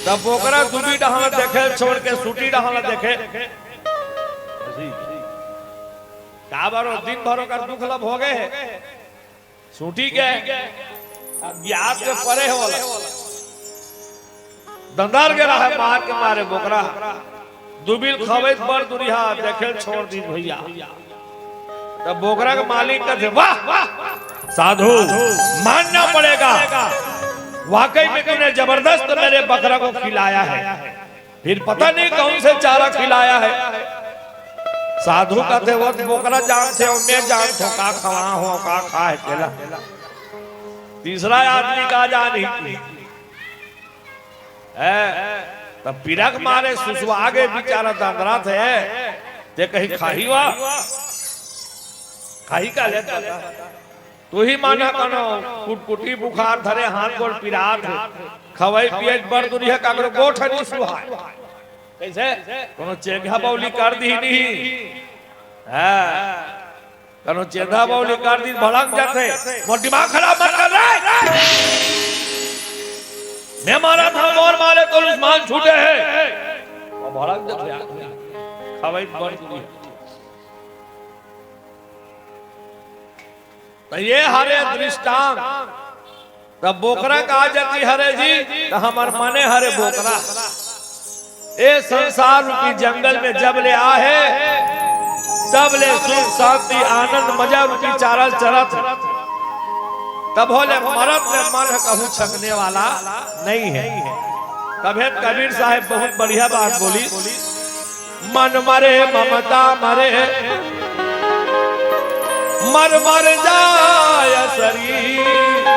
तब बोकरा दूबी डहाना देखे छोड़ के सूटी डहाना देखे का बारो दिन भरो का दुख लब हो गए सूटी के ज्ञात के परे हो दंदार के रहा मार के मारे बोकरा दुबिल खबैत बड़ दुरिहा देखे छोड़ दी भैया। तब बोकरा के मालिक का थे वाह साधु मानना पड़ेगा वाकई में तूने जबरदस्त मेरे बकरा को खिलाया है। फिर पता नहीं कौन से चारा खिलाया है। साधु का थे वो बोकरा जानते हो मैं जानता हूँ का खवा हो का खा है तेला। तीसरा आदमी का जानी तब पिरक मारे सुसु आगे बेचारा दंदरा थे ते कहीं खाही वा खाही का लेता तू ही माना कनो कुटकुटी बुखार धरे हाथ गोड़ पिरात खवाई पियज बड़ दुनिया कागरो गोठ नहीं सुहाय कैसे कोनो चेघा बौली कर दी नहीं हां कनो चेघा बौली कर दी भड़क जाते मोर दिमाग खराब मत कर रे मैं मारा था और मारे तो उस्मान छूटे है और भड़क जाते खवाई बड़ दुनिया तो ये हरे दृष्टांत तब बोकरा कहा जाती हरे जी तो हमार माने हरे बोकरा ए संसार रूपी जंगल में जब ले आहे तब ले सुख शांति आनंद मजा रूपी चारल चरत तब होले मरत में मन कहूं छकने वाला नहीं है। कबीर कबीर साहब बहुत बढ़िया बात बोली मन मरे ममता मरे मर मर जाय शरीर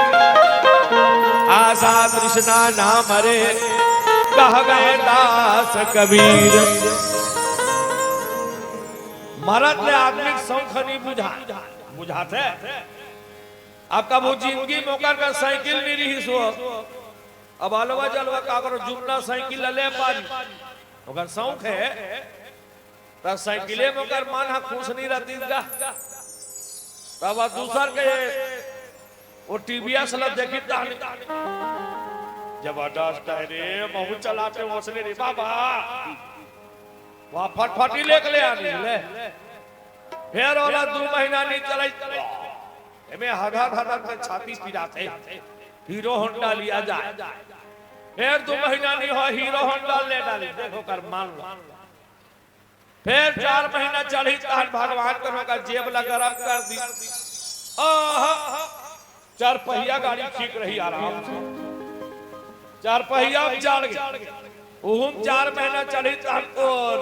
आशा तृष्णा ना मरे कह गए दास कबीर। मरद ने आदमी शौक नहीं बुझाते आपका वो जिंदगी मोकर का साइकिल नहीं रही सो अब अलवा जलवा कागर जुमना साइकिल ले पारी ओकर शौक है त साइकिले मोकर मन खुश नहीं रहती का तब दूसर के वो टीवीएस ला देखी तानी जबरदस्त है रे महू चलाते ओसले रे बाबा वहां फटफटी लेके ले आनी ले फिर वाला 2 महीना नहीं चलाई एमे हधा हधा के छाती पिराते हीरो होंडा लिया जाए फिर 2 महीना नहीं हो हीरो होंडा ले डाली देखो कर मान लो फिर 4 महीना चली तान भगवान करो का जेब लगा गरम कर दी चार पहिया गाड़ी ठीक रही आराम से चार पहिया चढ़ गए उहुम 4 महीना चली तान और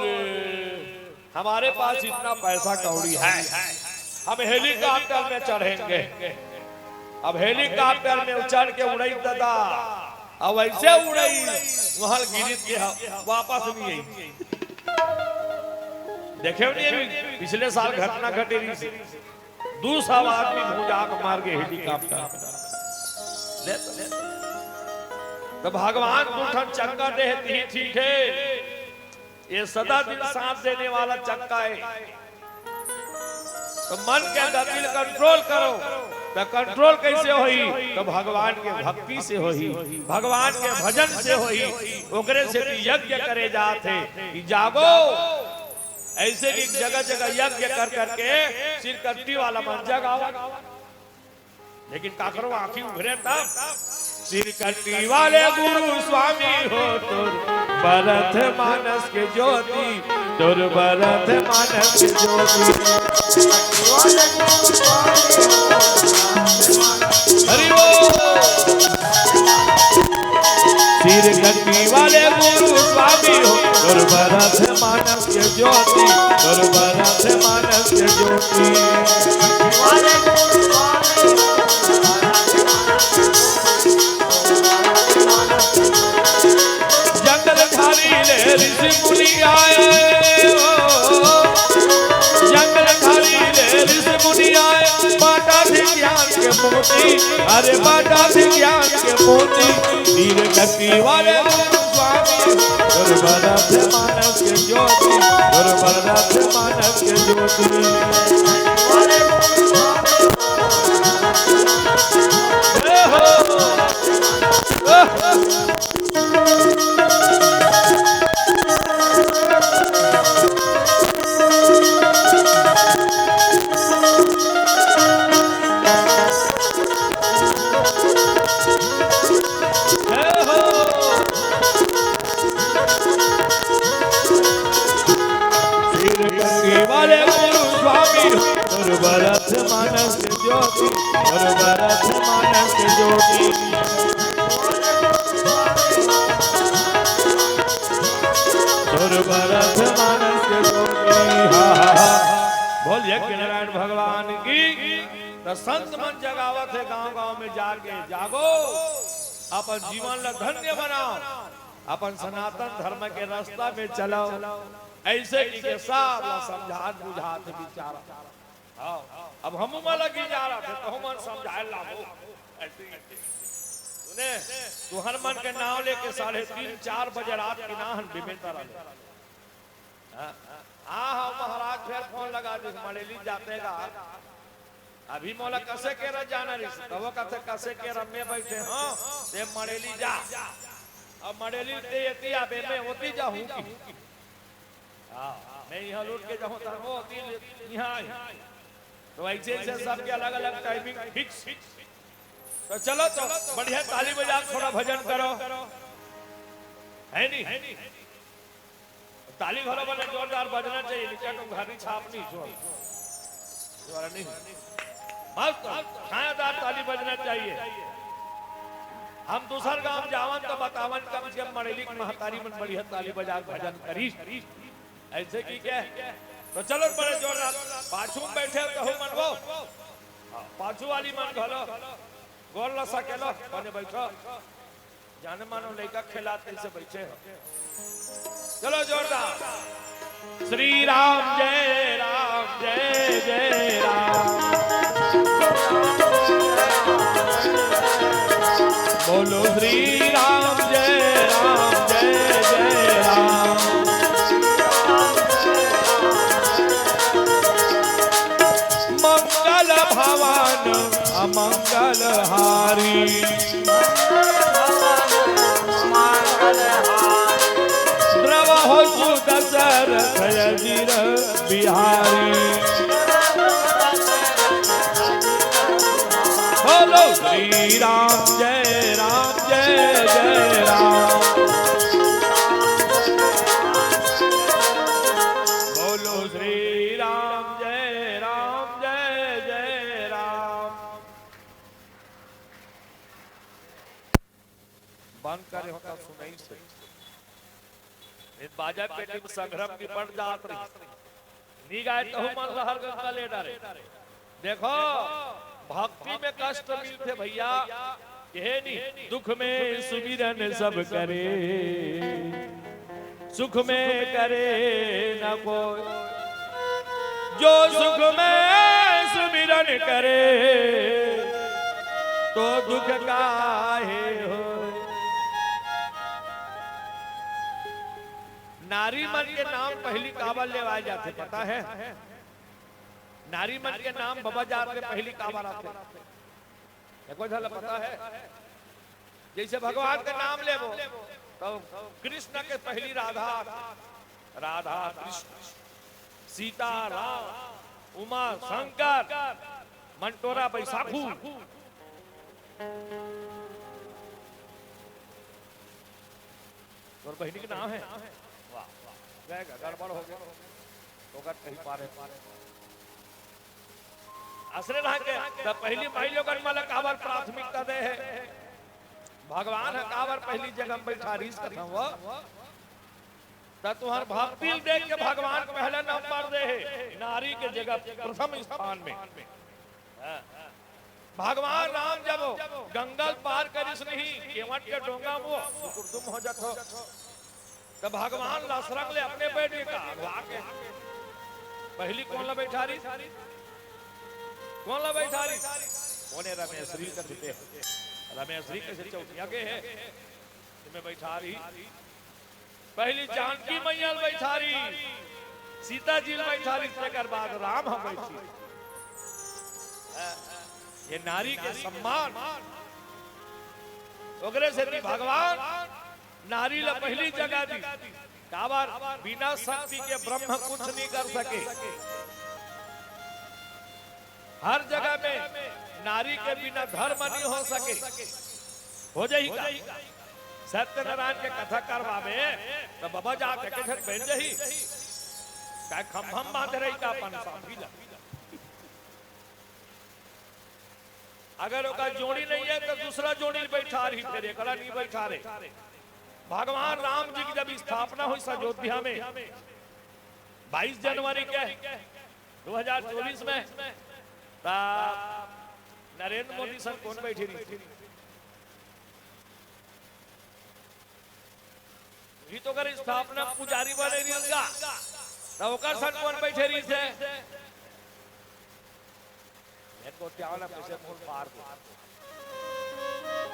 हमारे पास इतना पैसा कौड़ी है हम हेलीकॉप्टर में चढ़ेंगे। अब हेलीकॉप्टर में चढ़ के उड़ई दादा अब ऐसे उड़ई वहां गिरी के वापस नहीं आई देखे नहीं पिछले साल घटना घटी रही 200 आदमी भूजाक मार के हेलीकॉप्टर तो भगवान दूठन चक्का देती है ठीक है ये सदा दिन सांस देने वाला चक्का है तो मन के गति कंट्रोल करो तो कंट्रोल कैसे होई तो भगवान के भक्ति से होई भगवान के भजन से होई ओकरे से यज्ञ करे जाते कि जागो ऐसे भी जगह जगह यज्ञ कर करके सिर कट्टी वाला मन जगाओ लेकिन काकरो आंखी उभरे तब सिर कट्टी वाले गुरु स्वामी हो तुर भरत मानस के ज्योति तुर भरत मानस के ज्योति हरि सिर कट्टी वाले गुरु स्वामी हो तुर भरत मानस के ज्योति तुर भरत मानस के ज्योति जंगल खाली ले ऋषि मुनि आए जंगल खाली ले ऋषि मुनि आए बाटा थी ज्ञान के मोती अरे बाटा थी ज्ञान के मोती नीर गति वाले स्वामी गुरुभरत मानस के ज्योति गुरुभरत मानस के ज्योति तो संत मन जगावत है गांव गांव में जाके, जागो अपन जीवन ला धन्य बनाओ, अपन सनातन धर्म के रास्ता में चलो। ऐसे की के सब ला समझात बुझात विचारा। अब हम लगी जा रहा थे तो हम समझाए लाओ। तूने तुहर मन के नाव लेके 3:30-4 बजे रात की नाहन बिमेता रहे। हाँ महाराज फिर फोन लगा दी मड़ेली जातेगा। अभी मोला कसे के रह जाना रही तो वो कसे के रमे बैठे हो ते मड़ेली जा। अब मड़ेली ते यति आबे मैं होती जाऊं की। मैं यहाँ लूट के जाऊं तो वो होती यहाँ। तो ऐसे सबके अलग अलग टाइमिंग फिक्स। तो चलो तो बढ़िया ताली बजा थोड़ा भजन करो, है नहीं? ताली घरों में जोरदार बजना चाहिए, नीचे तुम घरी छाप नहीं छोड़ नहीं मस्त छायादार ताली बजना चाहिए। हम दूसर गांव जावन तो बतावन कम से कम मड़ेली महतारी मन बढ़िया ताली बजा भजन करी। ऐसे की क्या तो चलो बड़े जोरदार पाछू में बैठे कहूँ मनबो पाछू वाली मन घलो गोल न सकेलो बने बैठो जाने मानो लड़का खिलाते से बैठे हो। चलो जोरदार श्री राम जय राम जय जय राम बोलो श्री राम जय जय राम। मंगल भवन अमंगल हारी द्रव हो दशरथ अजीर बिहारी बोलो श्री राम जय राम बोलो श्री राम जय राम। बंद करे होता सुनाई से बाजा पेटी में संग्राम की बढ़ जात रही नी गाय तो मन हर गंगा ले डरे। देखो भक्ति में कष्ट मिलते भैया ये नहीं, दुख में सुमिरन सब करे सुख में करे न कोई। जो सुख में सुमिरन करे तो दुख काहे हो। नारी मन के नाम पहली काबल लेवाए जाते पता है? नारी मन के नाम बाबा जात में पहली काबल आते पता है? जैसे भगवान का नाम ले वो तो कृष्ण के पहली राधा कृष्ण सीता राम उमा शंकर मंटोरा बैसाखू। और बहनी का नाम है गड़बड़ हो गया तो कहीं पारे असरे के तब पहली महिला गणमाला काबर प्राथमिकता दे है। भगवान है काबर पहली जगह बैठा रीस कथा वो तब तुम्हार भक्ति देख के भगवान पहला नंबर दे है नारी के जगह प्रथम स्थान में। भगवान राम जब गंगल पार करिस नहीं केवट के डोंगा वो तुम हो जात हो तो भगवान लसरंग ले अपने बेटे का आगे पहली कौन ला बैठा रही कोने रमेश श्री का थे रमेश श्री के चौथिया के है इसमें बैठा रही पहली जानकी मैया बैठा रही सीता जी बैठा रही इसके बाद राम हम बैठी। ये नारी के सम्मान वगैरह से भगवान नारी ला पहली जगह दी काबर बिना शक्ति के ब्रह्म कुछ नहीं कर सके। हर जगह में नारी के बिना धर्म नहीं हो सके। हो जाएगा सत्यनारायण के कथा करवावे तो बाबा जाके के घर बन जाही का खम्भम बांध रही का अपन साथी ला। अगर ओका जोड़ी नहीं है तो दूसरा जोड़ी बैठा रही फिर एकला नहीं बैठा रहे। भगवान राम जी की जब स्थापना हुई अयोध्या में 22 जनवरी के 2024 में नरेंद्र मोदी सन कौन बैठी रही ये तो कर स्थापना पुजारी बने रही का तब ओकर सन कौन बैठे रही से इनको क्या वाला पैसे मूल पार को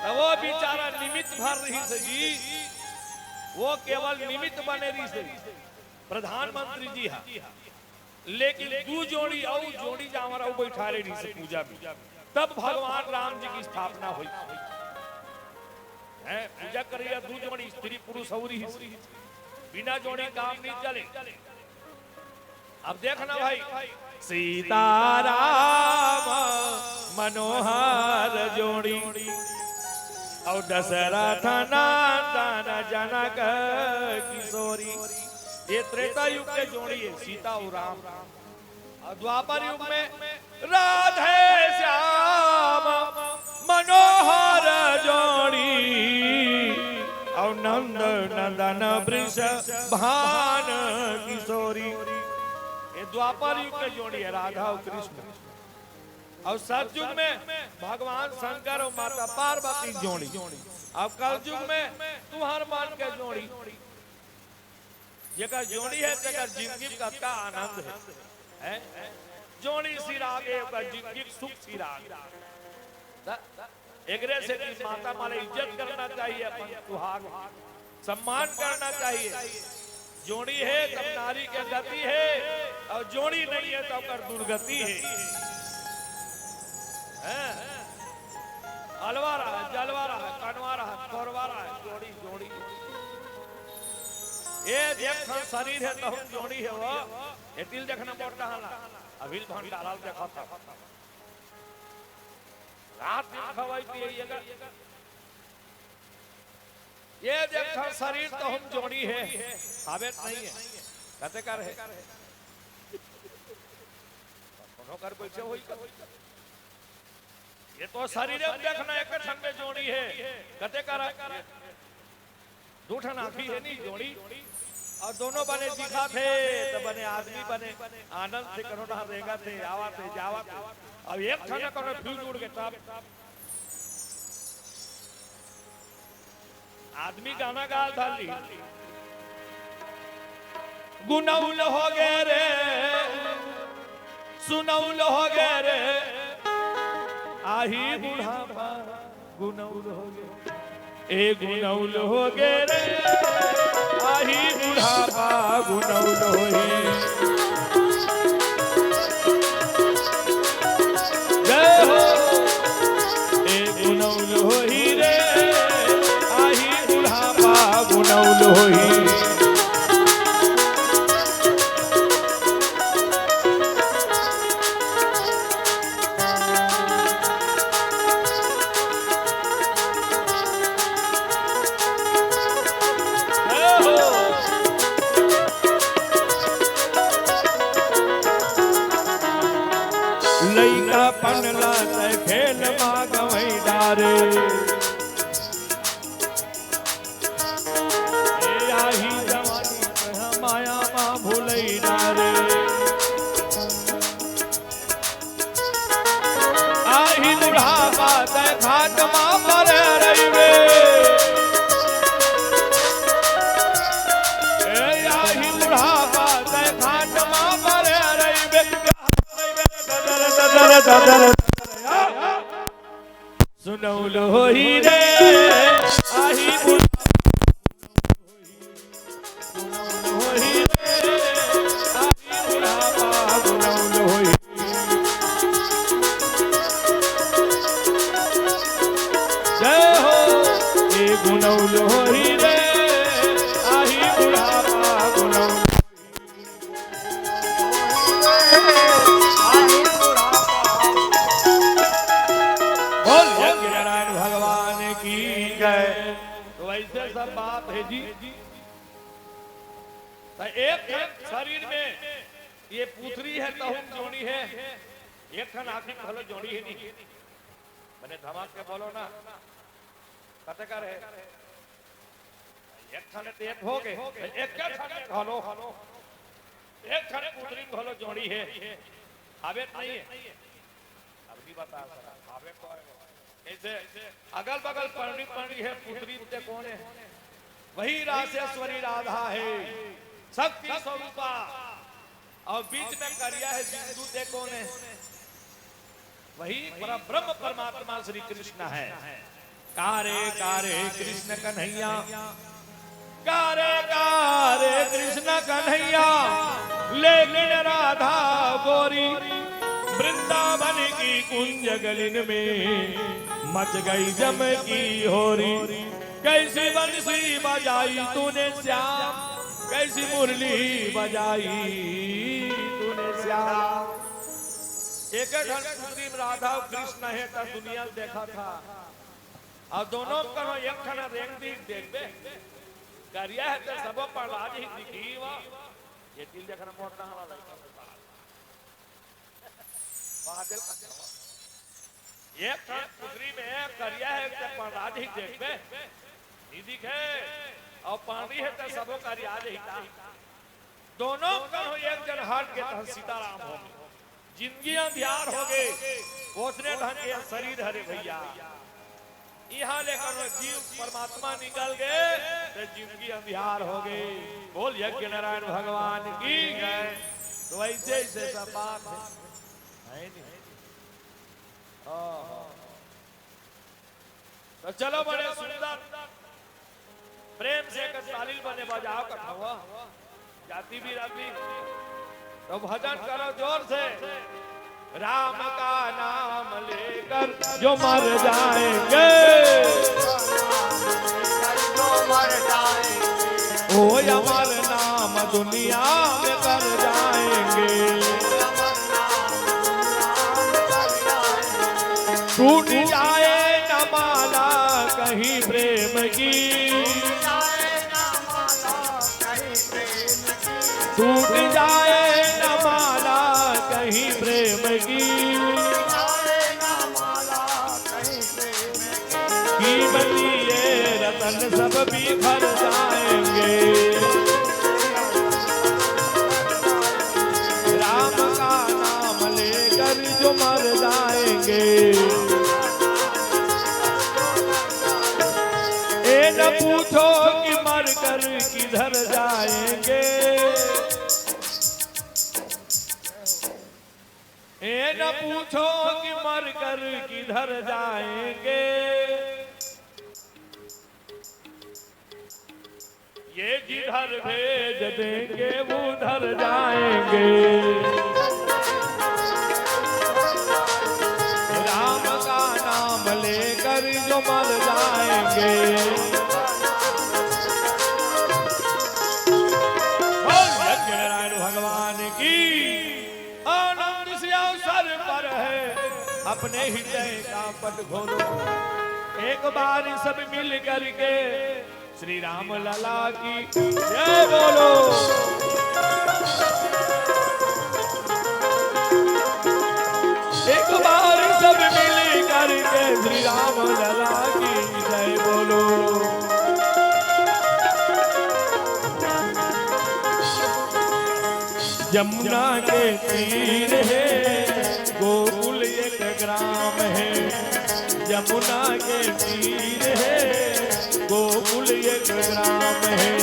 तब वो बेचारा निमित्त भर रही से जी वो केवल निमित्त बने रही से प्रधानमंत्री जी हा लेकिन दू जोड़ी और जोड़ी जामरा बैठा रही से पूजा में तब भगवान राम जी की स्थापना हुई है पूजा करिए दू जोड़ी स्त्री पुरुष औरी बिना जोड़ी काम नहीं चले अब देखना भाई सीताराम मनोहर जोड़ी और दशरथ नंदन जनक किशोरी ये त्रेता युग के जोड़ी है सीता और राम और द्वापर युग में राधे श्याम मनोहर जोड़ी और नंद नंदन वृष भान किशोरी ये द्वापर युग के जोड़ी है राधा और कृष्ण और सतयुग में भगवान शंकर और माता पार्वती जोड़ी अब कलयुग में तुम्हार मान के जोड़ी जेकर जोड़ी है तेकर जिंदगी का आनंद है जोड़ी सिरागे ओकर जिंदगी सुख सिराग एकरे से माता माले इज्जत करना चाहिए अपन सुहाग सम्मान करना चाहिए जोड़ी है तब नारी के गति है और जोड़ी नहीं है तो ओकर दुर्गति है अलवारा है जलवारा है कनवारा है कोरवारा है जोड़ी जोड़ी ये देख शरीर है तो हम जोड़ी है वो ये दिल देखना मोटा हला अभिल भंडारा देखा था रात दिन खवाई थी ये देख शरीर तो हम जोड़ी है हावेत नहीं है कहते कर है कोनो कर कोई से होई ये तो शरीर में देखना एक ठन में जोड़ी है कहते कर दूठन आखी है नहीं जोड़ी और दोनों बने दिखा थे तो बने आदमी बने आनंद से करो ना रहेगा थे आवा थे जावा थे अब एक ठन करो फ्यूज उड़ के तब आदमी गाना गा डाली गुनौल हो गए रे सुनौल हो गए रे आही बुढ़ापा गुनौल हो गए ए गुनौल हो गए रे आही बुढ़ापा गुनौल होए जय हो ए गुनौल होई रे आही बुढ़ापा गुनौल होई लइका पनला से खेल मां गवई डारे ए आही जवानी माया मां भूलई डारे आही बुढ़ापा से घाट मां पर रहीवे ए आही बुढ़ापा से घाट मां पर रहीवे सुनौल होई रे आही होई रे आही बुढ़ापा गुनौल होई जय हो ए गुनौल होई रे आही बुढ़ापा गुनौल तो ऐसे सब बात है जी तो एक शरीर में ये पूथरी है तो हम जोड़ी है एक खन आखिर भलो जोड़ी है नहीं मैंने धमाक के बोलो ना कते कर है एक खन एक हो गए एक खन भलो एक खन पूथरी भलो जोड़ी है हावेत नहीं है अब भी बता ऐसे अगल बगल पढ़ी है पुत्री ते कौन है? वही रासेश्वरी राधा है, शक्ति स्वरूपा, और बीच में करिया है बिंदु ते कौन है? वही ब्रह्म परमात्मा श्री कृष्ण है। कारे कारे कृष्ण कन्हैया, कारे कारे कृष्ण कन्हैया, लेकिन राधा गोरी वृंदावन की कुंज गलिन में मच गई जम की होरी। कैसी बंसी बजाई तूने श्याम, कैसी मुरली बजाई तूने श्याम। एक पुत्री राधा और कृष्ण है तो दुनिया देखा था, और दोनों करो एक खना देखबे करिया है तो सब पर राज ही दिखी वा। ये दिल देखना मोटा वाला एक पुत्री में करिया है तो पर राज ही देखबे नहीं दिखे, और पानी है तो सबो का रियाज ही था। दोनों कहो एक जन हट के तो सीताराम हो गए, जिंदगी अंधियार हो गए, उसने ढंग के शरीर हरे भैया। यहाँ लेकर जीव परमात्मा निकल गए तो जिंदगी अंधियार हो गई। बोल यज्ञ नारायण भगवान की जय। तो ऐसे ऐसे सब बात है नहीं। तो चलो बड़े सुंदर प्रेम से तालील बने बजाओ कठवा जाती भी रहती, तो भजन करो जोर से। राम का नाम लेकर जो मर जाएंगे, ओ अमर नाम दुनिया में कर जाएंगे। टूट जाए न माला कहीं प्रेम की, टूट जाए न माला कहीं प्रेम की, कीमती ये रतन सब बिखर जाएंगे। राम का नाम लेकर जो मर जाएंगे, ए न पूछो कि मर कर किधर जाएंगे, ए न पूछो कि मर कर किधर जाएंगे। ये जिधर भेज देंगे उधर जाएंगे। राम का नाम लेकर जो मर जाएंगे, यज्ञ नारायण भगवान की। आनंद से अवसर पर है अपने हृदय का पट खोलो, एक बार सब मिल करके श्री राम लला की जय बोलो। एक बार सब मिल करके श्री राम लला की जय बोलो। यमुना के तीर है गोकुल एक ग्राम है, यमुना के तीर है गोकुल एक ग्राम है।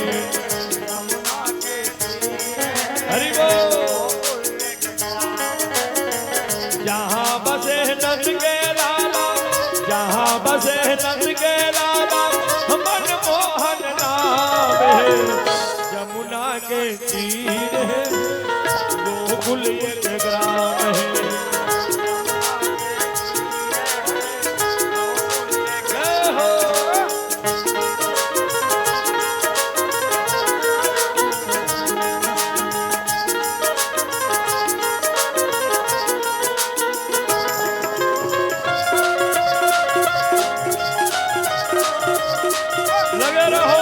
हरि बोल। जहाँ बसे नंद के लाला, जहाँ बसे नंद के लाला, मनमोहन नाम है। यमुना के तीर है गोकुल एक ग्राम है। लगे रहो।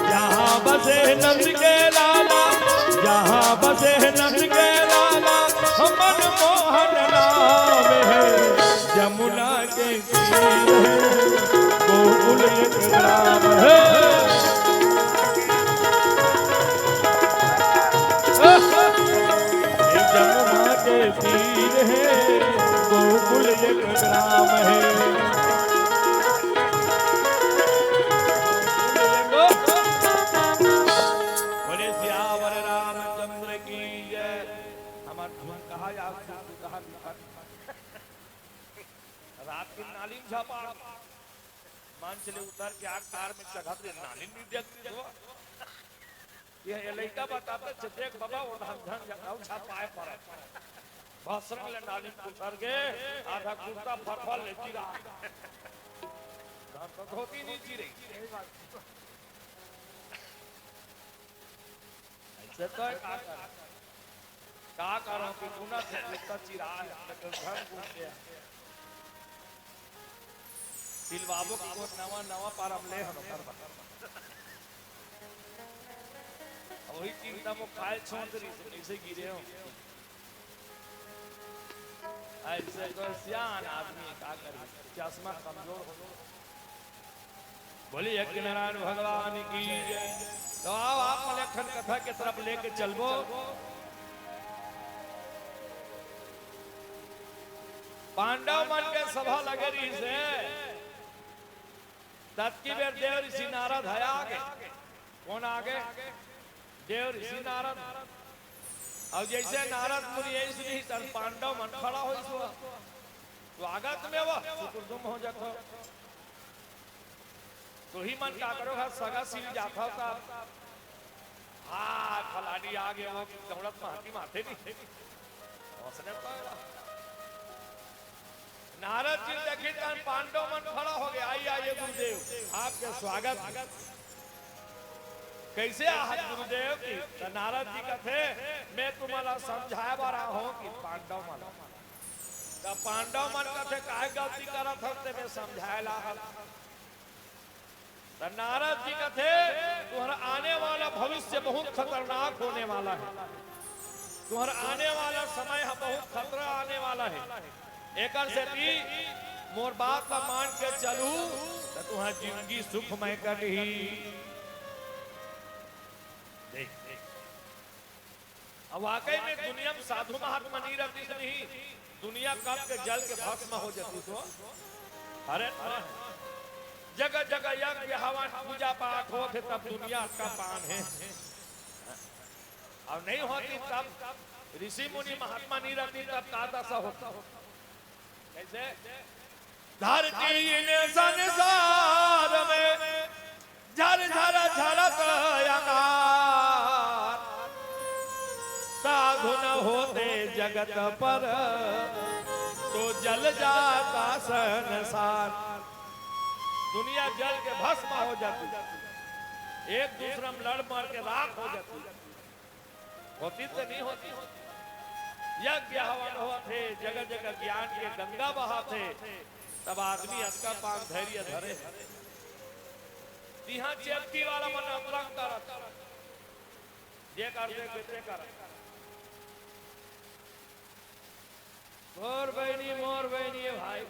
जहाँ बसे नंद के लाला, जहाँ बसे नंद के लाला, मनमोहन नाम है। झापा मान चले उतर के आग कार में चढ़ा दे नाली नहीं देखती हो ये लड़का बताता देख बाबा वो धन जगाओ छापाए पर भाषण ले नाली में उतर के आधा कुर्ता फरफल ले चिरा तो धोती नहीं चिरे ऐसे तो का करो कि गुना से कुर्ता चिरा लेकिन धन घूम गया सिलवाबो को नवा नवा पारम ले हनो कर वही चिंता में खाए छोंदरी से नीचे गिरे हो ऐसे तो सियान आदमी का करे चश्मा कमजोर हो बोलिए कि नारायण भगवान की तो आओ आप मलेखन कथा की तरफ लेके चलबो पांडव मन के सभा लगे रही से तत्की बेर देव ऋषि नारद है आगे कौन आगे देव ऋषि नारद और जैसे नारद मुनि ऐसे तन पांडव मन खड़ा हो स्वागत में वह शुक्रदुम हो जाता तो ही मन का करो है सगा सिल जाता था हाँ फलानी आगे वो दौलत महाती माथे नहीं हौसले पाएगा नारद जी देखे तन पांडव मन खड़ा हो गया आइए गुरुदेव आपके स्वागत कैसे आहत गुरुदेव की तो नारद जी कहते मैं तुम्हारा समझाए बा रहा हूं कि पांडव मन तो पांडव मन कहते काहे गलती करत हते मैं समझाए ला तो नारद जी कहते तुम्हारा आने वाला भविष्य बहुत खतरनाक होने वाला है तुम्हारा आने वाला समय बहुत खतरा आने वाला है एक से मोर बात का मान के चलू तो तुम्हारी जिंदगी सुखमय करी अब वाकई में दुनिया में साधु महात्मा नहीं रहती नहीं दुनिया कब के जल के भस्म हो जाती तो अरे जगह जगह यज्ञ हवन पूजा पाठ होते तब दुनिया का पान है और नहीं होती तब ऋषि मुनि महात्मा नहीं रहती तब का दशा होता कैसे धरती ने संसार में झर झर झरत अंगार साधु न होते जगत पर तो जल जाता संसार दुनिया जल के भस्म हो जाती एक दूसरे में लड़ मार के राख हो जाती होती तो नहीं होती यज्ञ हवन होते जगह जगह ज्ञान के गंगा बहाते तब आदमी अटका पान धैर्य धरे यहाँ चेपकी वाला मन अपरंग कर ये कर दे बेटे कर मोर बहनी भाई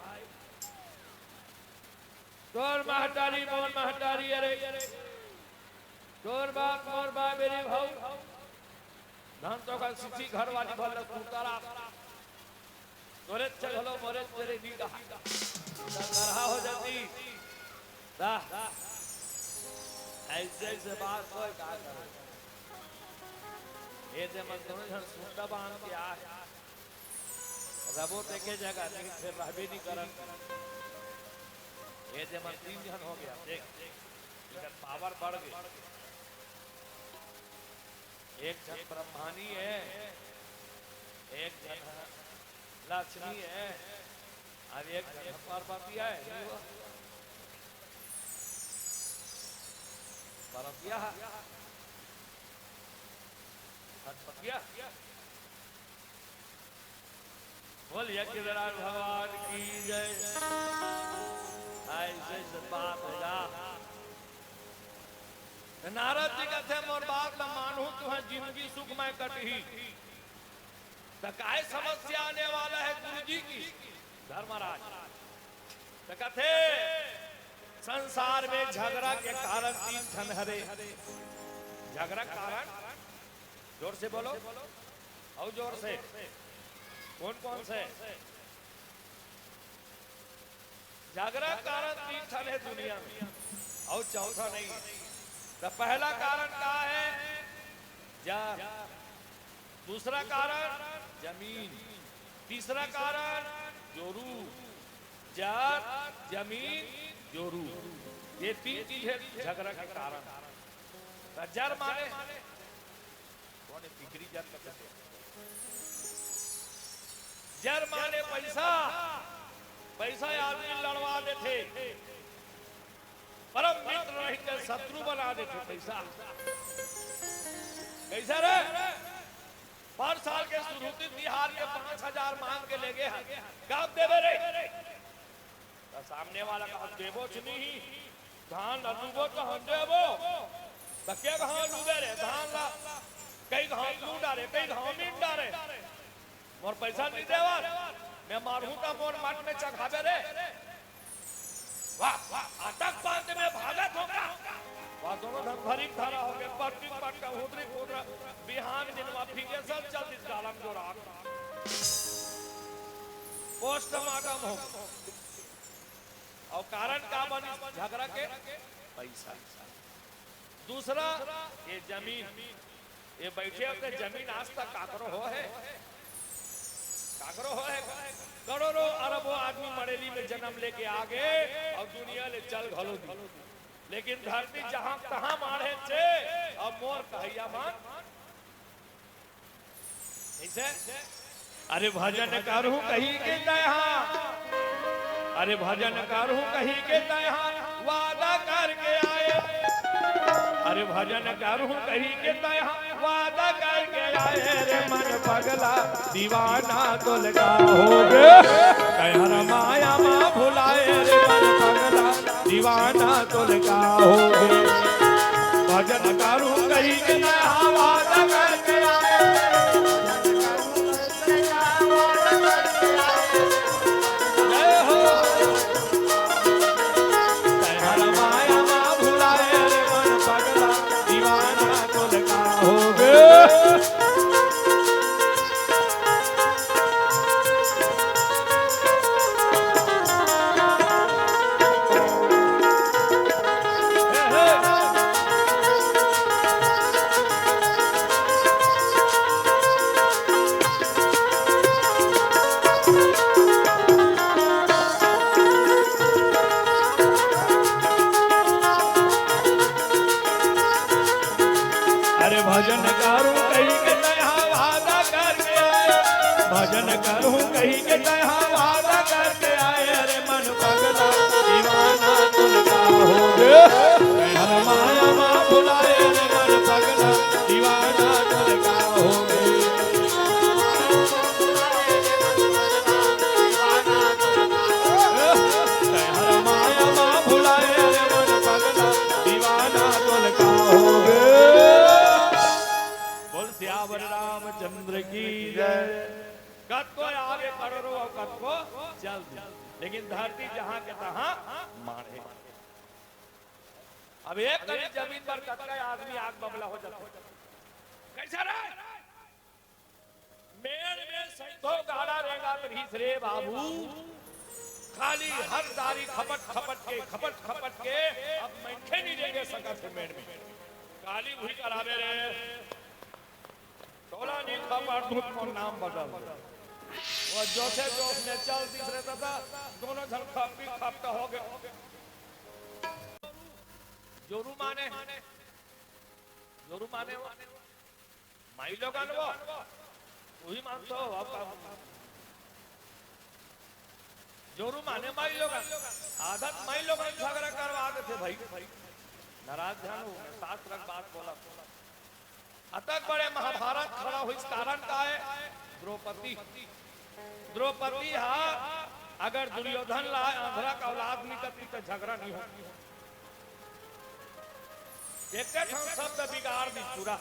तोर महतारी मोर महतारी अरे तोर बाप मोर बा मेरी भाऊ धन तो का सिसी घर वाली भल तूतारा तोरे चलो मोरे तेरे दी का तरह हो जाती दा ऐसे ऐसे बात कोई का करे ये जे मन दोनों जन सुंदर बांध के आ रबो देखे जगह लेकिन फिर रहबे नहीं करन ये जे मन 3 जन हो गया देख इधर पावर बढ़ गई एक जन ब्रह्मानी है एक जन लक्ष्मी है और एक जन पार्वती है पार्वतिया हटपटिया बोलिए कि भगवान की जय ऐसे बात होगा नारद जी कहते मोर बात न मानू तुम्हें जिंदगी सुखमय कटही तो काय समस्या आने वाला है गुरु जी की धर्मराज तो कहते संसार में झगड़ा के कारण 3 जन हरे झगड़ा कारण जोर से बोलो और जोर से कौन कौन से झगड़ा कारण 3 जन है दुनिया में और चौथा नहीं तो पहला कारण क्या है जल दूसरा कारण जमीन तीसरा कारण जोरू जर, जमीन, जोरू, ये तीन चीजें झगड़ा के कारण। जर माने कौन बिक्री जर करते थे? जर माने पैसा, पैसा आदमी लड़वा देते, परम मित्र रह के शत्रु बना देते। पैसा कैसा रे? 5 साल के शुरुआती बिहार के 5000 मांग के ले गए कब देवे रे? तो सामने वाला का देवो चुनी ही धान लूबो तो हम देवो तो के घाव लूबे रे? धान ला कई घाव लू डारे, कई घाव मीट डारे, मोर पैसा नहीं देवा, मैं मारू तो मोर मठ में चढ़ावे रे। वाह वाह, अटक पाते में भागत होगा। वहाँ दोनों धन भरी धारा हो गए, पट्टी पट्टा उधरी उधरा बिहान दिन फिंगे सब चल इस गालम जो रात पोस्टमार्टम हो। और कारण का बनी झगड़ा के? पैसा। दूसरा ये जमीन, ये बैठे होते जमीन आज तक काकरो हो है, काकरो हो है। करोड़ों अरबों आदमी मरेली में जन्म लेके आ गए और दुनिया ले चल घलो दी, लेकिन धरती जहां तहां मारे छे अब मोर कहिया मान ऐसे। अरे भजन करूं कहीं के दया, अरे भजन करूं कहीं के दया वादा करके आए। अरे भजन करूं कहीं के दया वादा करके आए रे। मन पगला दीवाना तो लगा होगे, कहर माया माँ भुलाए रे। मन पगला दीवाना तो लगा होगे। भजन करूं कहीं के दया वादा करके आए। जय हो कहर माया माँ भुलाए रे। मन पगला दीवाना तो लगा होगे। भजन करूं कहीं के दया वादा करके आए। भजन करूं कहीं के दया वादा करके आए। अरे मन पगला दीवाना तो लगा होगे, कहर माया माँ भुलाए रे। मन पगला दीवाना तो लगा होगे। कहर माया माँ भुलाए रे। मन पगला दीवाना तो लगा होगे। श्यावर रामचंद्र की जय। कत को आगे करो और कत को चल दे, लेकिन धरती जहां के तहां मारे। अब एक कड़ी जमीन पर कत का आदमी आग बबला हो जाता कैसा रे? मेड़ में सैंधो गाड़ा रहेगा तो रे बाबू, खाली हर दारी खपट खपट के अब मैंखे नहीं देंगे सकत से मेड़ में काली हुई करावे रे। तोला नहीं खबर दूध को नाम बदल वो जोसे जोश में चल तीसरे तथा दोनों जन खपता हो गए। जोरू माने माई लोग वही मानते हो आप। जोरू माने माई लोग आदत माई लोग झगड़ा करवा देते भाई। नाराज ध्यान हो सात रख बात बोला। अतक बड़े महाभारत खड़ा हुई कारण का है द्रौपदी हाँ अगर दुर्योधन ला आंध्रा का औलाद निकलती तो झगड़ा नहीं होती। एक शब्द बिगाड़ दी पूरा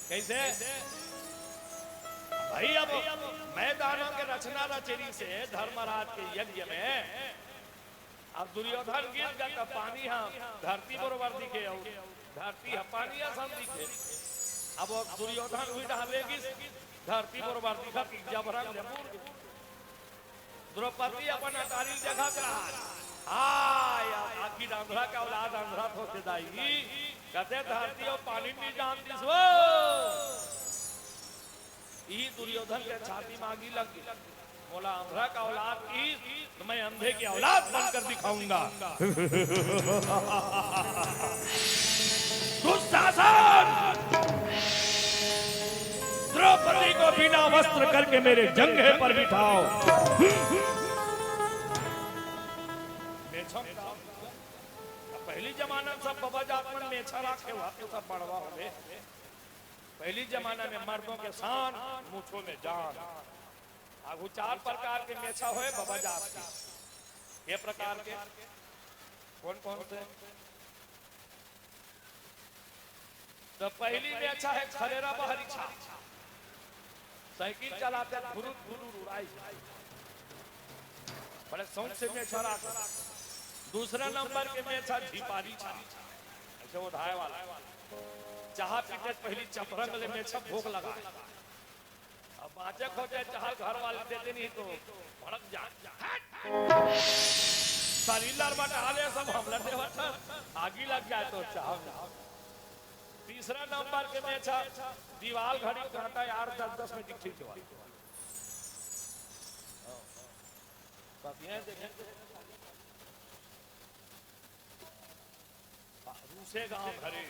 कैसे भाई। अब मैदानों के रचना रचरी से धर्मराज के यज्ञ में अब दुर्योधन गिर गया तो पानी हाँ धरती बरोबर दिखे, धरती पानी सब दिखे। अब दुर्योधन हुई डालेगी धरती बरोबर दिखा जब रंग द्रौपदी अपन अटारी जगह करा आखिर आंध्रा का औलाद आंध्रा होते दाई कहते धरती और पानी नहीं जानती सो। दुर्योधन के छाती मांगी लग गई बोला अंधा का औलाद की तो मैं अंधे की औलाद बनकर दिखाऊंगा। दुशासन, द्रौपदी को बिना वस्त्र करके मेरे जंघे पर बिठाओ। पहली जमाना में सब बाबा जात में मेछा रखे हुआ तो सब बड़वा हो गए। पहली जमाना में मर्दों के शान, मूछों में जान। आगू 4 प्रकार के मेछा हुए बाबा जात के। ये प्रकार के कौन कौन से? तो पहली मेछा है खरेरा बहरी छा, साइकिल चलाते घुरुर घुरुर उड़ाई, बड़े शौक से मेछा रखा। दूसरा नंबर के मेछा झिपारी छा, ऐसे वो धाय वाला। चाह पीते पहली चपरंग ले मेछा भूख लगा। अब बाचे खोजे चाह घर वाले देते नहीं तो भड़क जा। शरीर बटा सब हमला देवता आगी लग जाए तो चाह। तीसरा नंबर के मेछा दीवाल घड़ी काटा यार 10-10 मिनट ठीक हुआ। सब ये देखें रूसे गांव घरे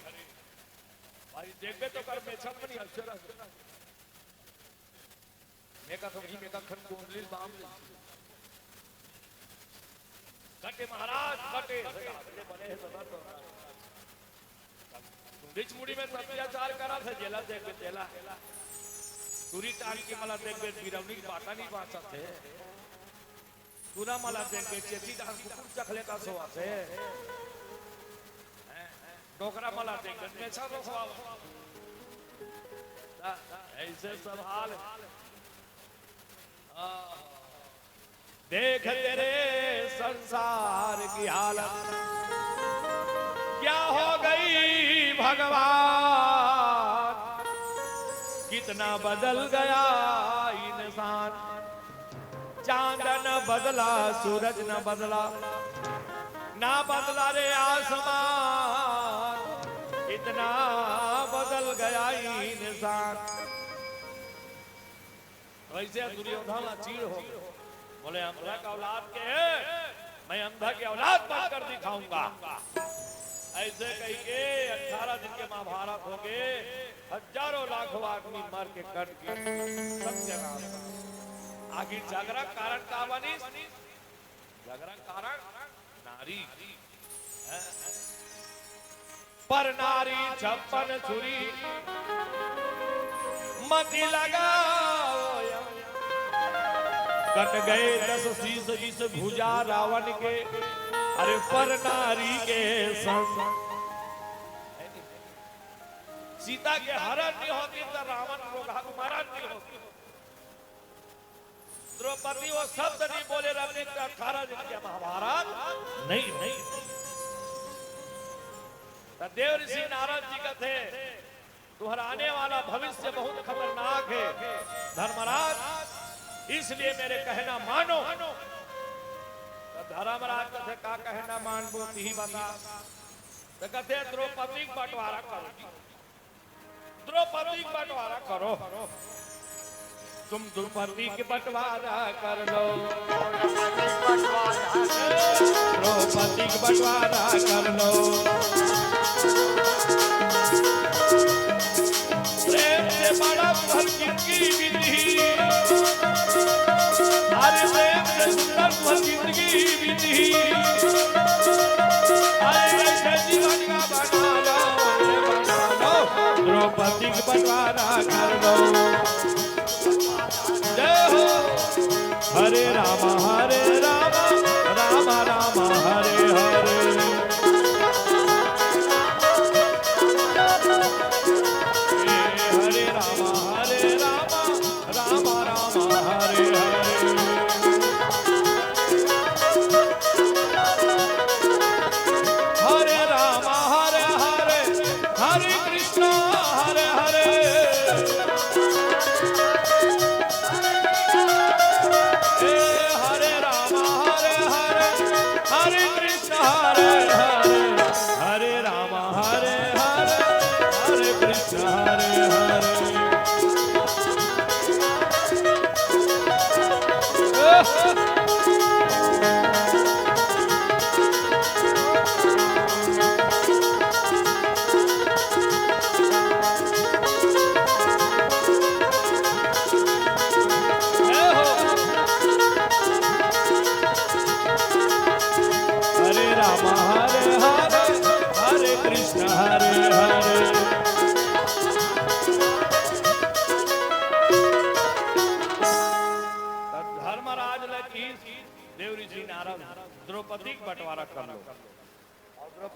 भाई देखे तो कर मेछा बनी अक्षर मेका तो ही मेका खन कुंडली बाम कटे महाराज कटे बने हैं सदा तो बीच मुड़ी में अत्याचार करा था जेला देख के जेला पूरी टांग की मला देख के गिरवनी की बाटा नहीं बांट सकते। पूरा मला देख के चेची डांग कुकुर चखले का सोवा से डोकरा मला देख के मेछा तो खवा ऐसे सब हाल। देख तेरे संसार की हालत क्या हो गई भगवान, कितना बदल गया इंसान। चांद न बदला सूरज न बदला ना बदला रे आसमान, कितना बदल गया इंसान। वैसे दुर्योधन चीड़ हो बोले अंधा का औलाद के मैं अंधा की औलाद बनकर दिखाऊंगा। ऐसे कही के 18 दिन के महाभारत हो गए। हजारों लाखों आदमी मर के कट के सत्यानाश। आखिर झगड़ा कारण का बनी? झगड़ा कारण नारी पर नारी छप्पन छुरी मति लगाओ। कट गए 10 शीश इस भुजा रावण के, अरे पर नारी के संग। सीता के हरण नहीं होती तो रावण को मरण नहीं होती। द्रौपदी वो शब्द नहीं बोले रहते 18 दिन के महाभारत नहीं। तो देव ऋषि नारद जी का थे तुम्हारा आने वाला भविष्य बहुत खतरनाक है धर्मराज, इसलिए मेरे कहना मानो। धर्मराज कथे का कहना मान बोती ही बता। तो कहते द्रौपदी बंटवारा करो, द्रौपदी बंटवारा करो। तुम द्रौपदी के बंटवारा कर लो, द्रौपदी के बंटवारा कर लो। प्रेम से बड़ा फल की विधि, अरे प्रेम से सुंदर फल जिंदगी विधि। अरे ऐसे जीवन का बना लो, द्रौपदी के बंटवारा कर लो। जय हो हरे राम राम राम हरे हरे। हरे राम राम राम हरे हरे। हरे राम हरे हरे हरे कृष्ण हरे हरे। हरे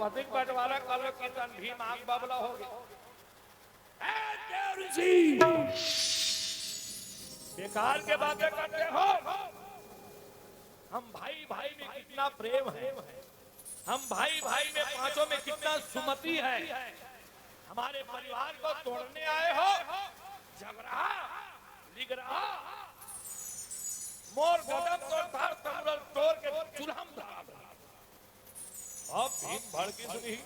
पतिक बंटवारा करो कीर्तन भीम आग बबला हो गया। बेकार के बातें करते हो। हम भाई भाई में कितना प्रेम है, हम भाई भाई में पांचों में कितना सुमति है। हमारे परिवार को तोड़ने आए हो, झगड़ा लिगड़ा मोर गदम तो धार तमरल तोड़ के चूल्हा में धार। अब भीम भड़की सुनी,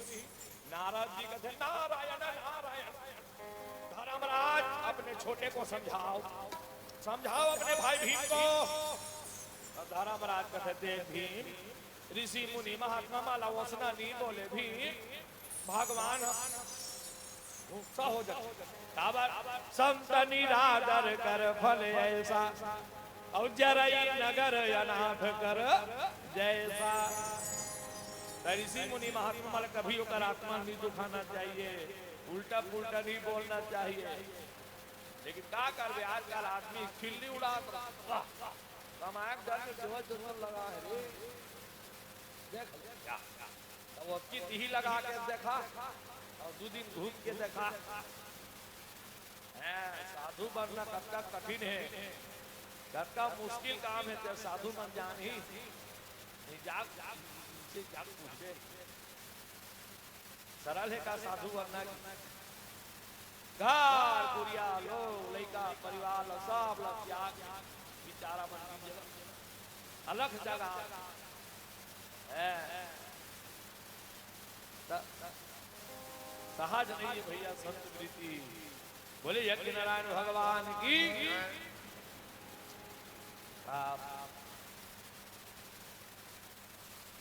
नारद जी कहते नारायण नारायण। धर्मराज अपने छोटे को समझाओ, समझाओ अपने भाई भीम को। धर्मराज कहते देख भीम, ऋषि मुनि महात्मा माला वसना नहीं बोले भीम, भगवान गुस्सा हो जाए। संत निरादर कर फल ऐसा, और जरई नगर अनाथ कर जैसा। ऋषि मुनि महात्मा माला कभी होकर आत्मा नहीं दुखाना चाहिए, उल्टा पुल्टा नहीं बोलना चाहिए। लेकिन क्या कर दे, आजकल आदमी खिल्ली उड़ा समायक डर में जोर लगा है रे। देख क्या तो वो की लगा के देखा और 2 दिन घूम के देखा। साधु बनना कब तक कठिन है, कब का मुश्किल काम है। तो साधु बन जान ही जाग पूछे सरल है का साधु बनना। घर पुरिया लोग लड़का परिवार सब लोग त्याग बिचारा मन अलग जगह सहज नहीं है भैया संत प्रीति। बोले यज्ञ नारायण भगवान की।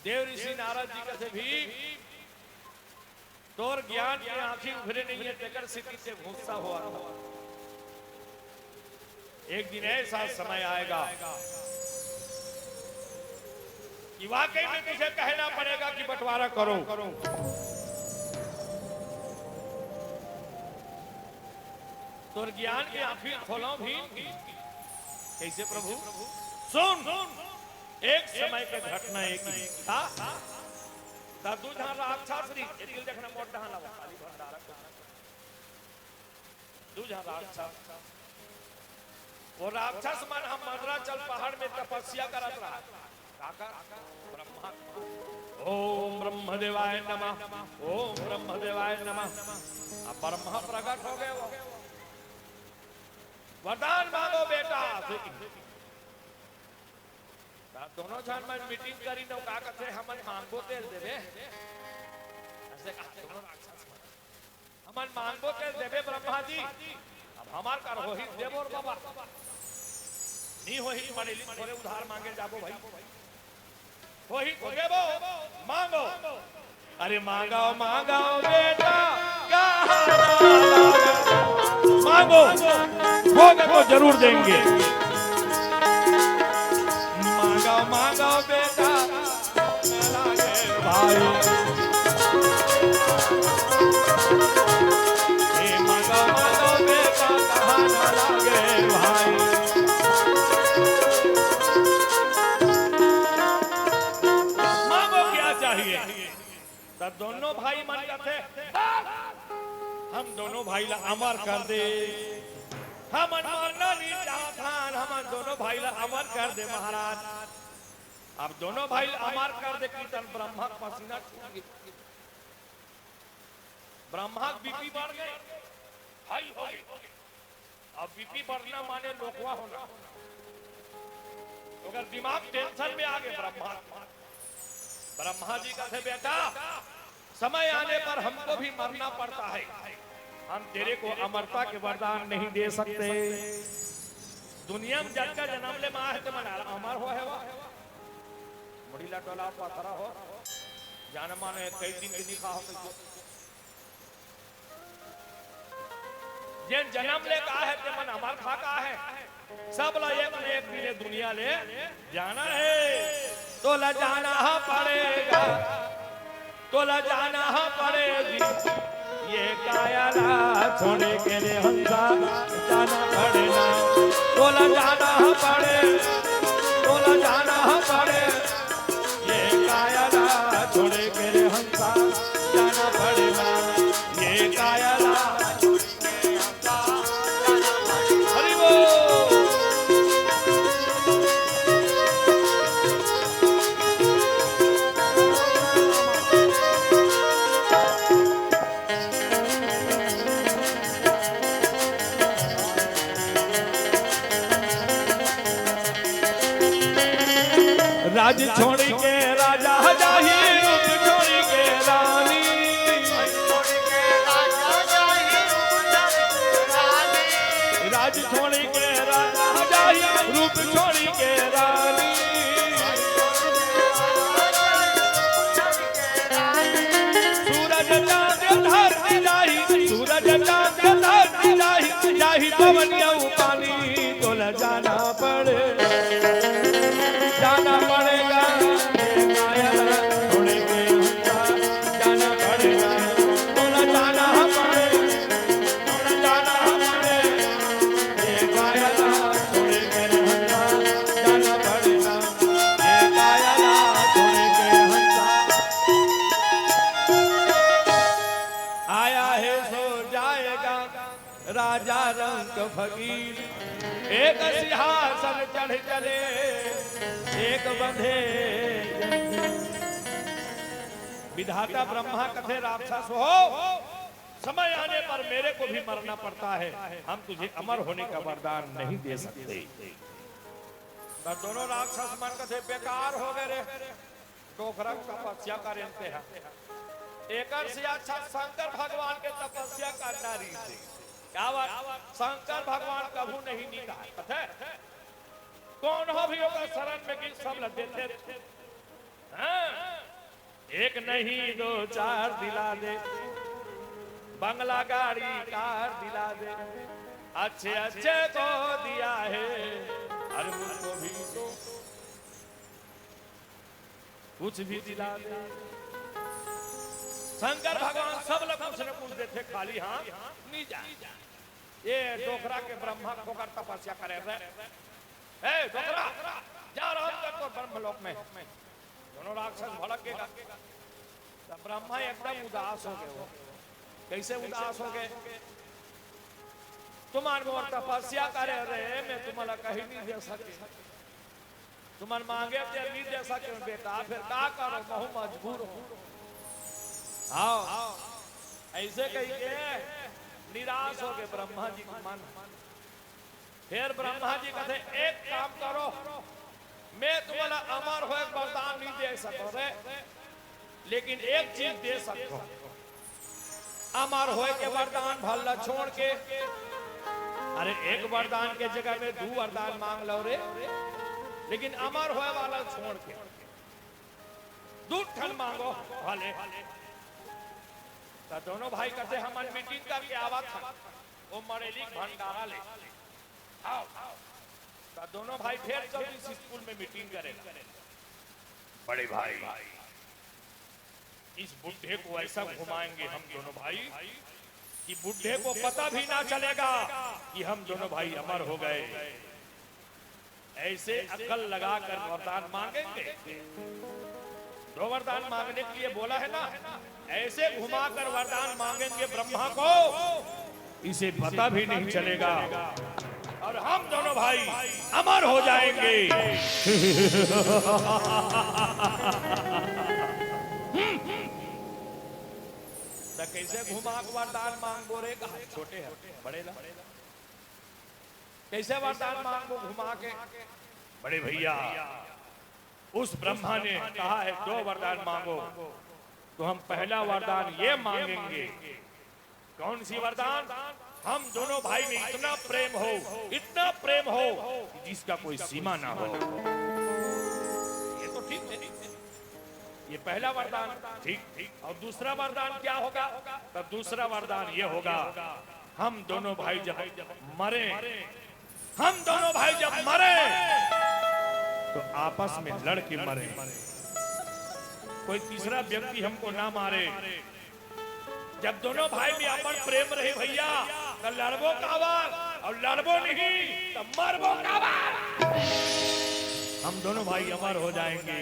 देव ऋषि नारद जी कहते भी तोर ज्ञान की आंखें उभरे नहीं है, तेकर सिद्धि से गुस्सा हुआ। एक दिन ऐसा समय आएगा कि वाकई में तुझे कहना पड़ेगा कि बंटवारा करो। तोर ज्ञान की आंखें खोलो भी। कैसे प्रभु? सुन, एक समय के घटना एक ही था। दादू जहां राक्षस री एतिल देखना मोट जहां लगा खाली भंडारा को दू जहां राक्षस वो राक्षस मन हम मद्राचल पहाड़ में तपस्या करत रहा। काका ब्रह्मा ओम ब्रह्मदेवाय नमः, ओम ब्रह्मदेवाय नमः। अब ब्रह्मा प्रकट हो गए। वो वरदान मांगो बेटा। दोनों जन में मीटिंग करी न का कहते हमन मांगबो तेल देबे। ऐसे कहा दोनों राक्षस हमन मांगबो तेल देबे ब्रह्मा जी। अब हमार कर होही देबो और बाबा नहीं होही माने ली थोड़े उधार मांगे जाबो भाई। होही तो देबो, मांगो। अरे मांगाओ मांगाओ बेटा मांगो, होगा तो जरूर देंगे। मांगो बेटा भाई, मांगो बेटा कहाँ न लागे भाई। मांगो क्या चाहिए? तब दोनों भाई मन करते हम दोनों भाई ला अमर कर दे। हम मानना नहीं चाहता, हम दोनों भाई ला अमर कर दे महाराज। अब दोनों भाई अमर कर दे। कीर्तन ब्रह्मा पसीना छूट गया, ब्रह्मा बीपी बढ़ गए, हाई हो गई। अब बीपी बढ़ना माने लोकवा होना। अगर दिमाग टेंशन में आ गए ब्रह्मा जी कहते बेटा समय आने पर हमको भी मरना पड़ता है। हम तेरे को अमरता के वरदान नहीं दे सकते। दुनिया में जग का जन्म ले मां है तो मना अमर हो है वो मुड़ीला टोला पथरा हो जान माने कई दिन के दिखा हो जिन जन्म ले का है ते मन अमर खा का है। सब ला एक ने एक दिन दुनिया ले जाना है तो ला जाना पड़ेगा, तो ला जाना पड़ेगी। ये कायरा छोड़े के रे हंसा जाना पड़ेगा, तो ला जाना पड़े, तो ला जाना पड़े। ये कायरा छोड़े के रे हंसा पड़ेगा ये कायला। हरि बोल। राज छोड़ के राजा जाही, रूप छोड़ के रानी। राज छोड़ के राजा जाही, रूप छोड़ के रानी। सूरज चांद धरती जाही, सूरज चांद धरती जाही, जाही पवन यऊ पानी। तोला जाना पड़े, जाना पड़ेगा ये कायला छोड़ के हमका, जाना पड़ेगा। तोला जाना पड़े, तोला जाना पड़े ये कायला छोड़ के हमका, जाना पड़ेगा ये कायला छोड़ के हमका। आया है सो जाएगा राजा रंग फकीर, एक सिंहासन चढ़ चले एक बंधे। विधाता ब्रह्मा कथे राक्षस हो, समय आने पर मेरे को भी मरना पड़ता है, हम तुझे अमर होने का वरदान नहीं दे सकते। तो दोनों राक्षस मन कथे बेकार हो गए रे, डोखरा तपस्या करते हैं। एक से अच्छा शंकर भगवान के तपस्या करना रही थी। क्या बात, शंकर भगवान कभू नहीं निकाल कौन हो भी होगा शरण में कि सब लग देते। एक नहीं दो चार दिला दे, बंगला गाड़ी कार दिला दे, अच्छे अच्छे को दिया है, अरे मुझको भी तो कुछ भी दिला दे। शंकर भगवान सब लोग कुछ न कुछ देते, खाली हाँ नहीं जा। ये डोकरा के ब्रह्मा को कर तपस्या करे रे, डोकरा जा रहा तो ब्रह्मलोक में। दोनों राक्षस भड़क गए, तब ब्रह्मा एकदम उदास हो गए। कैसे उदास हो गए, तुम्हारे और तपस्या करे रहे, मैं तुम्हारा कहीं नहीं दे सके, तुम्हारे मांगे नहीं दे सके बेटा, फिर क्या करो, बहु मजबूर हो। आओ ऐसे कही के निराश हो गए ब्रह्मा जी का मन। फिर ब्रह्मा जी कहते एक काम करो, मैं तुम्हारा अमर हो वरदान नहीं दे सको रे, लेकिन एक चीज दे सको, अमर हो के वरदान भल्ला छोड़ के। अरे एक वरदान के जगह में 2 वरदान मांग लो रे, लेकिन अमर होए वाला छोड़ के 2 ठन मांगो भले। तो दोनों भाई कहते हम मीटिंग करके आवा था, वो मरेली भंडारा ले आओ। तो दोनों भाई फिर चौबीस स्कूल में मीटिंग करेगा। बड़े भाई इस बुढ़े को ऐसा घुमाएंगे हम दोनों भाई कि बुढ़े को पता भी ना चलेगा कि हम दोनों भाई अमर हो गए। ऐसे अकल लगाकर वरदान मांगेंगे। 2 वरदान मांगने के लिए बोला है ना, ऐसे घुमाकर वरदान मांगेंगे ब्रह्मा को, इसे पता भी नहीं चलेगा और हम दोनों भाई अमर हो जाएंगे। तो कैसे घुमा के वरदान मांगो रे, छोटे है बड़े ला, कैसे वरदान मांगो घुमा के। बड़े भैया उस ब्रह्मा ने कहा है 2 वरदान मांगो, तो हम पहला वरदान ये मांगेंगे। कौन सी वरदान? हम दोनों भाई में इतना प्रेम हो, इतना प्रेम हो कि जिसका कोई सीमा ना हो। ये तो ठीक है, ये पहला वरदान ठीक। और दूसरा वरदान क्या होगा? तो दूसरा वरदान ये होगा, हम दोनों भाई जब मरे, हम दोनों भाई जब मरे तो आपस में लड़ के मरे, कोई तीसरा व्यक्ति हमको ना मारे। जब दोनों भाई में अपन प्रेम रहे भैया, तो लड़बो काबार और लड़बो नहीं तो मरबो काबार। हम दोनों भाई अमर हो जाएंगे।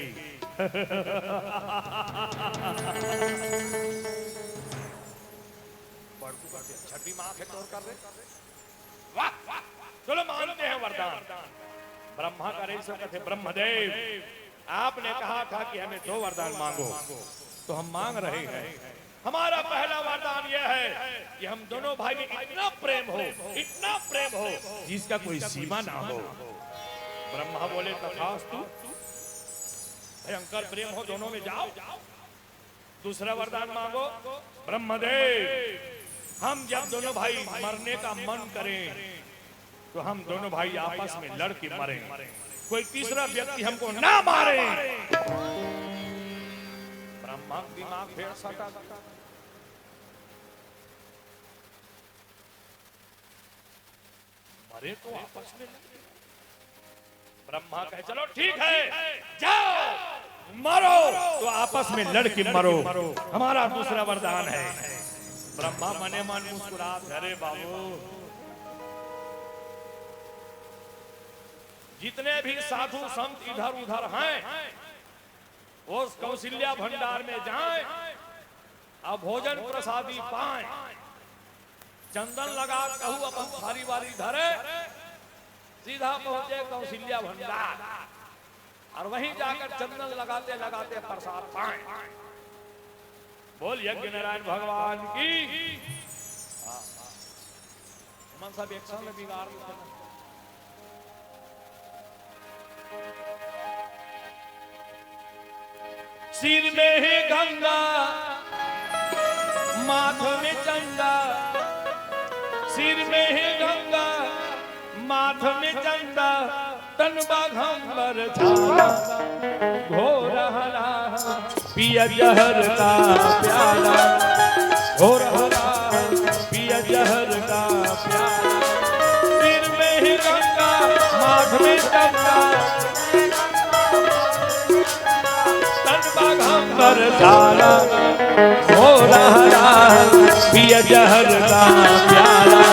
छठी माँ के तौर कर रहे। वाह वाह, चलो मानते हैं वरदान। ब्रह्मा का रही सब कहते ब्रह्मदेव, आपने कहा था कि हमें 2 वरदान मांगो, तो हम मांग रहे हैं। हमारा पहला वरदान यह है कि हम दोनों भाई में इतना प्रेम हो जिसका कोई सीमा ना हो। ब्रह्मा बोले तथास्तु, भयंकर प्रेम हो दोनों में, जाओ। दूसरा वरदान मांगो। ब्रह्मदेव, हम जब दोनों भाई मरने का मन करें तो हम दोनों भाई आपस में लड़ के मरें, कोई तीसरा व्यक्ति हमको ना मारे। ब्रह्मा दिमाग फेर सटा, मरे तो आपस में। ब्रह्मा कहे चलो ठीक है, जाओ मरो, तो आपस में लड़ के मरो, हमारा दूसरा वरदान है। ब्रह्मा मने मन मुस्कुरात, अरे बाबू जितने भी साधु संत इधर उधर हैं वो कौशल्या भंडार में जाएं और भोजन प्रसादी पाएं, चंदन लगा कहू अपन थारी वारी धरे, सीधा पहुंचे कौशल्या भंडार और वहीं जाकर चंदन लगाते लगाते प्रसाद पाएं। बोल यज्ञ नारायण भगवान की। मन सब एक साथ में बिगाड़ सिर में ही गंगा, माथ में चंदा, सिर में ही गंगा, माथ में चंदा, तन बाघंबर छाला, घोर हरा पिया जहर का प्याला, घोर हरा पिया जहर का प्याला। सिर में ही गंगा, माथ में चंदा, तन बाघंबर छाला, घोर हरा पिया जहर का प्याला।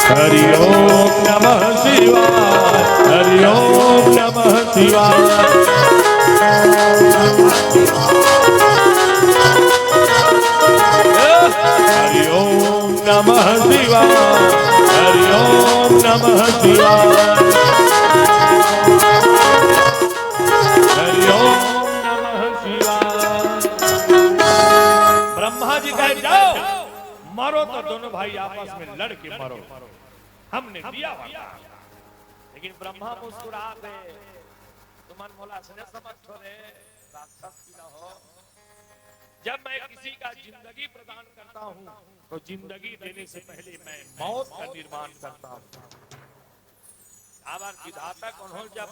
हरि ओम नमः शिवाय, हरि ओम नमः शिवाय। हरि ओम नमः शिवाय, हरि ओम नमः शिवाय, हरि ओम नमः शिवाय। ब्रह्मा जी कहे जाओ मरो, तो दोनों भाई आपस में लड़ के मरो, हमने दिया वरदान। लेकिन ब्रह्मा मुस्कुराते, तुमन बोला सने समझ छोड़े, राक्षस की ना हो। जब मैं किसी का जिंदगी प्रदान करता हूँ तो जिंदगी देने से पहले मैं मौत का निर्माण करता हूँ। आवार विधाता कौन हो, जब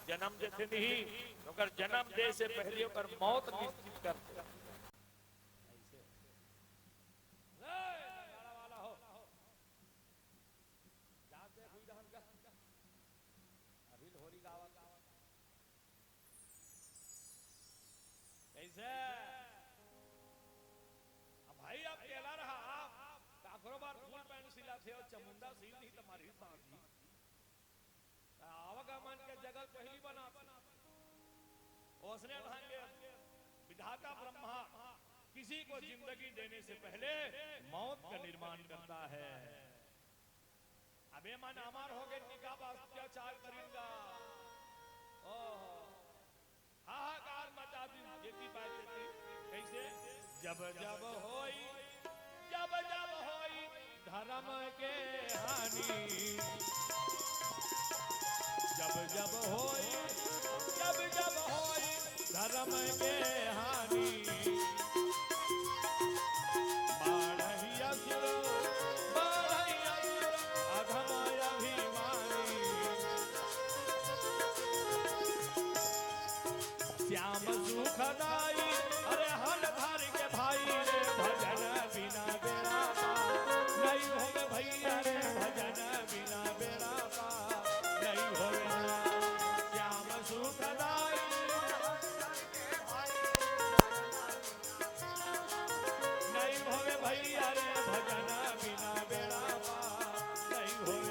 जन्म देते नहीं तो कर जन्म दे से पहले कर मौत निश्चित करते। भाई आप कहला रहा काकरो बार फूल पैंट सिला थे और चमुंडा सील नहीं तुम्हारी सांसी आवागमन के जगह पहली बना उसने ढंगे विधाता ब्रह्मा किसी को जिंदगी देने से पहले मौत का निर्माण करता है। अबे मन अमर हो गए, निकाह अत्याचार करेगा, हाहाकार मचा दी जेती पाती। कैसे? जब जब होई धर्म के हानि, जब जब होई धर्म के हानि, बाढ़ी असुर अधम अभिमानी, श्याम सुखदाई अरे हर धार के भाई रे, भजन बिना बेड़ा पार नहीं होवे भैया रे, भजन बिना बेड़ा पार नहीं होवे। श्याम सुखदाई नहीं होवे भैया रे, भजन बिना बेड़ा पार नहीं होवे।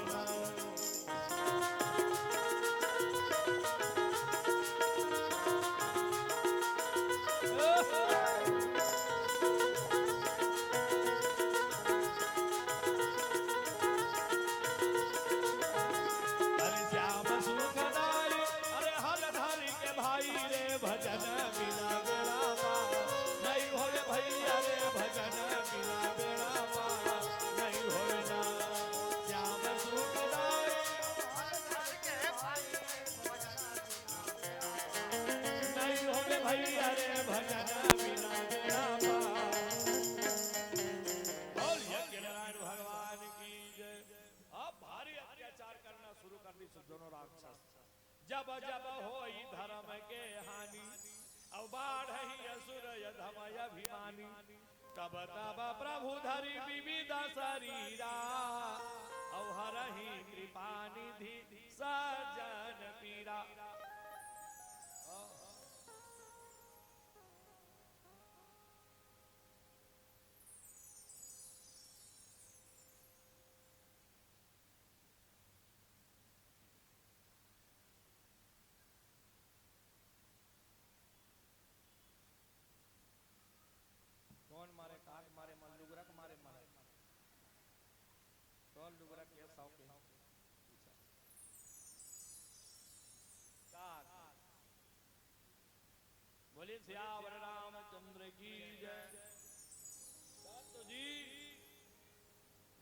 असुर यधमय अभिमानी तब तब प्रभु धरि विविध शरीरा अवहरहि कृपा निधि सजन पीरा। कौन मारे काट मारे मन लुगरक मारे मारे कौन लुगरक के सौ के काट बोले सियावर रामचंद्र की जय। तो जी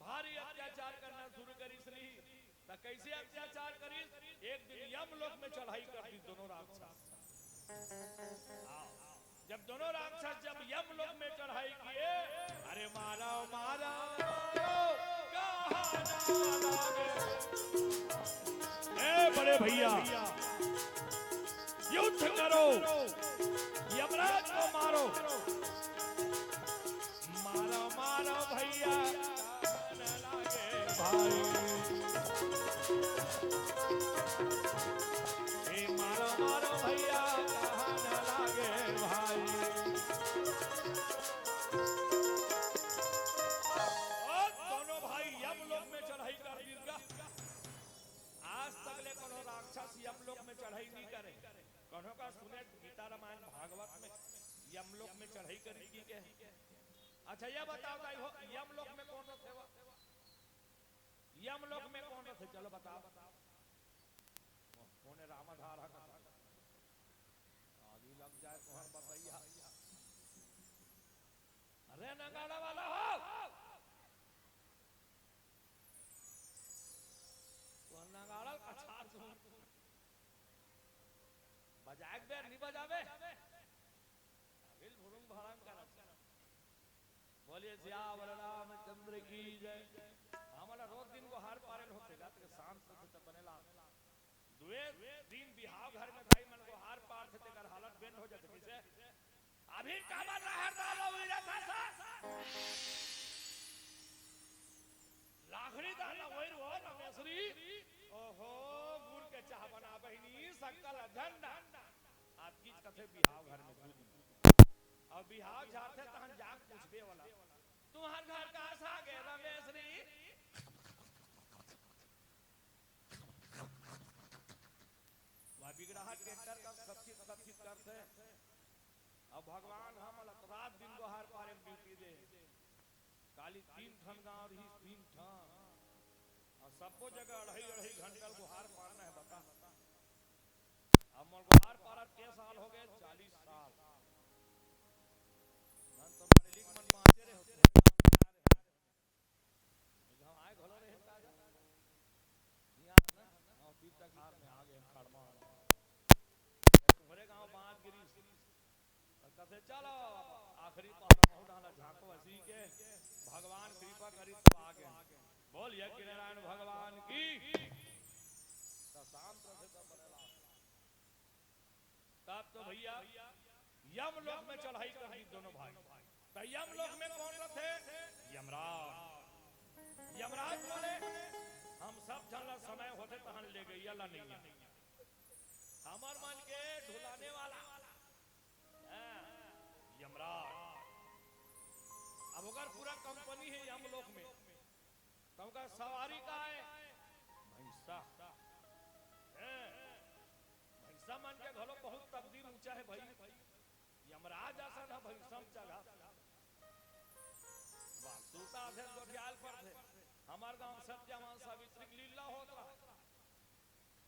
भारी अत्याचार करना शुरू करी श्री तो कैसे अत्याचार करी। एक दिन यमलोक में चढ़ाई कर दी दोनों राक्षस। जब दोनों राक्षस जब यमलोक में चढ़ाई किए अरे मारा मारा बड़े भैया युद्ध करो यमराज को मारो मारो मारो भैया लागे भाई मारो मारो भैया लागे भाई। दोनों भाई यमलोक में चढ़ाई कर दी। आज तक ले कोनो राक्षस यमलोक में चढ़ाई नहीं करे। कोनो का सुने गीता रामायण भागवत में यमलोक में चढ़ाई करी की के। अच्छा ये बताओ भाई हो यमलोक में कौन थे? यमलोक में कौन थे? चलो बताओ। कौन रामाधार का आदि लग जाए तो हर बताइए। अरे नगाड़ा वाला हो तो नगाड़ा अछार सुन बजाए बे नहीं बजावे बिल भुरुंग भरंग कर। बोलिए सियावर रामचंद्र की जय। हमारा रोज दिन को हार पारन होते जाते के शांत से बनेला दुए दिन बिहाव घर में भाई मन को हार पार थे कर हालत बेन हो जाते किसे अभी काबर रहर डालो वीरा था लाखड़ी दाना वही हो रमेश्वरी ओहो गुड़ के चाह बना बहनी सकल धंडा आज किस कथे बिहाव घर में दूध और बिहाव झारते तहन जाग पूछबे वाला तुम्हार घर कहां से आ गए रमेश्वरी। वह बिगड़ाहट ट्रैक्टर का सचित करते अब भगवान हम रात दिन को हार पारे ड्यूटी दे काली 3 ठन गांव रही 3 ठन और सबको जगह 2.5 घंटा को हार पारना है बता। अब मोर को हार पारा 6 साल हो गए 40 साल मन तो बड़े लिख मन बांधे रहे होते हम आए घलो रहे ताजा यहां ना और पीर तक हार में आ गए खड़मा तुम्हारे गांव बांध गिरी और कथे चलो आखिरी पहरा बहुत डाला झांको हसी के भगवान कृपा करी तो आ गए। बोलिए कि नारायण भगवान की तो शांत रहे तो बनेला। तब तो भैया यमलोक में चढ़ाई कर दी दोनों भाई। तो यमलोक में कौन थे? यमराज। यमराज बोले हम सब जन समय होते तहन ले गई अल्लाह नहीं हमर मन के ढुलाने वाला यमराज। अब अगर पूरा कंपनी है यमलोक में तो उनका सवारी का है भैंसा। भैंसा मन के घलो बहुत तकदीर ऊंचा है भाई। यमराज ऐसा ना भैंसा जगह सूता थे गोठियाल पर थे। हमार गांव सत्यवान सावित्री की लीला होता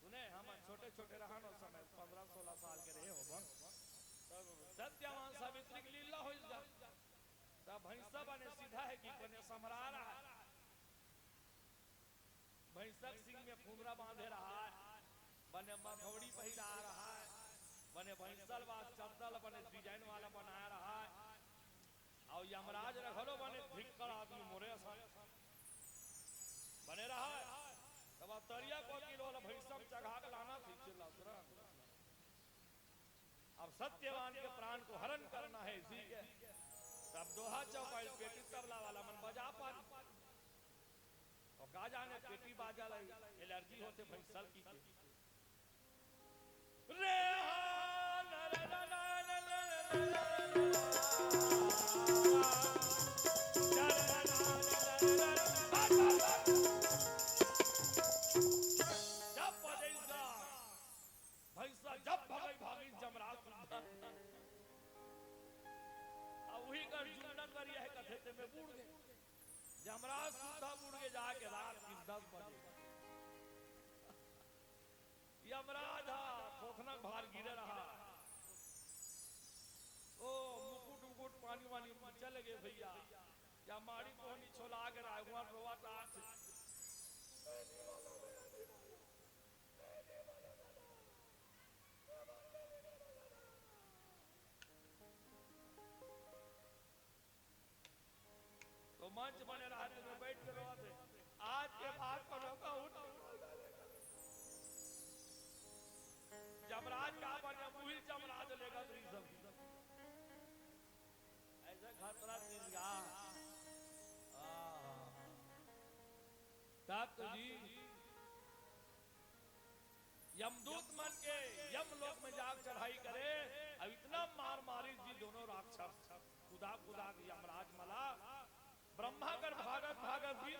सुने हम छोटे छोटे रहन उस समय 15-16 साल के रहे हो तब सत्यवान सावित्री की लीला हो जा तब भैंसा बने सीधा है कि बने समरा रहा है भैंसा सिंह में फुंगरा बांधे रहा है बने मथौड़ी पहिरा रहा है बने भैंसल बात चद्दल बने डिजाइन वाला बनाया रहा है और यमराज रखलो बने धिक्कड़ आदमी मोरे बने रहा है तब तरिया को किलो भैंसम चढ़ा के लाना थी चिल्ला अब सत्यवान के प्राण को हरण करना है इसी के। तब दोहा चौपाई पेटी तबला वाला मन बजा पारी और का जाने पेटी बाजा लगी एलर्जी होते भाई सर की रे भैंसा जब भगई भागी जमराज वही कर जुन्नत करी है कथे ते में बूढ़ गए जमराज सुधा बूढ़ गए जाके रात की 10 बजे यमराज खोखना भार गिरे रहा ओ मुकुट मुकुट पानी वानी चले गए भैया या मारी कोहनी छोला के राघुआ रोवा ताक तो मंच बने रहते में बैठ के रोते आज के बाद पर रोका उठ जमराज का बने मुहिल जमराज लेगा तो सब ऐसा खतरा जिंदगा तब तो जी यमदूत मन के यम लोक में जाग चढ़ाई करे अब इतना मार मारी जी दोनों राक्षस खुदा खुदा यमराज मला ब्रह्मा कर भागत भागत भी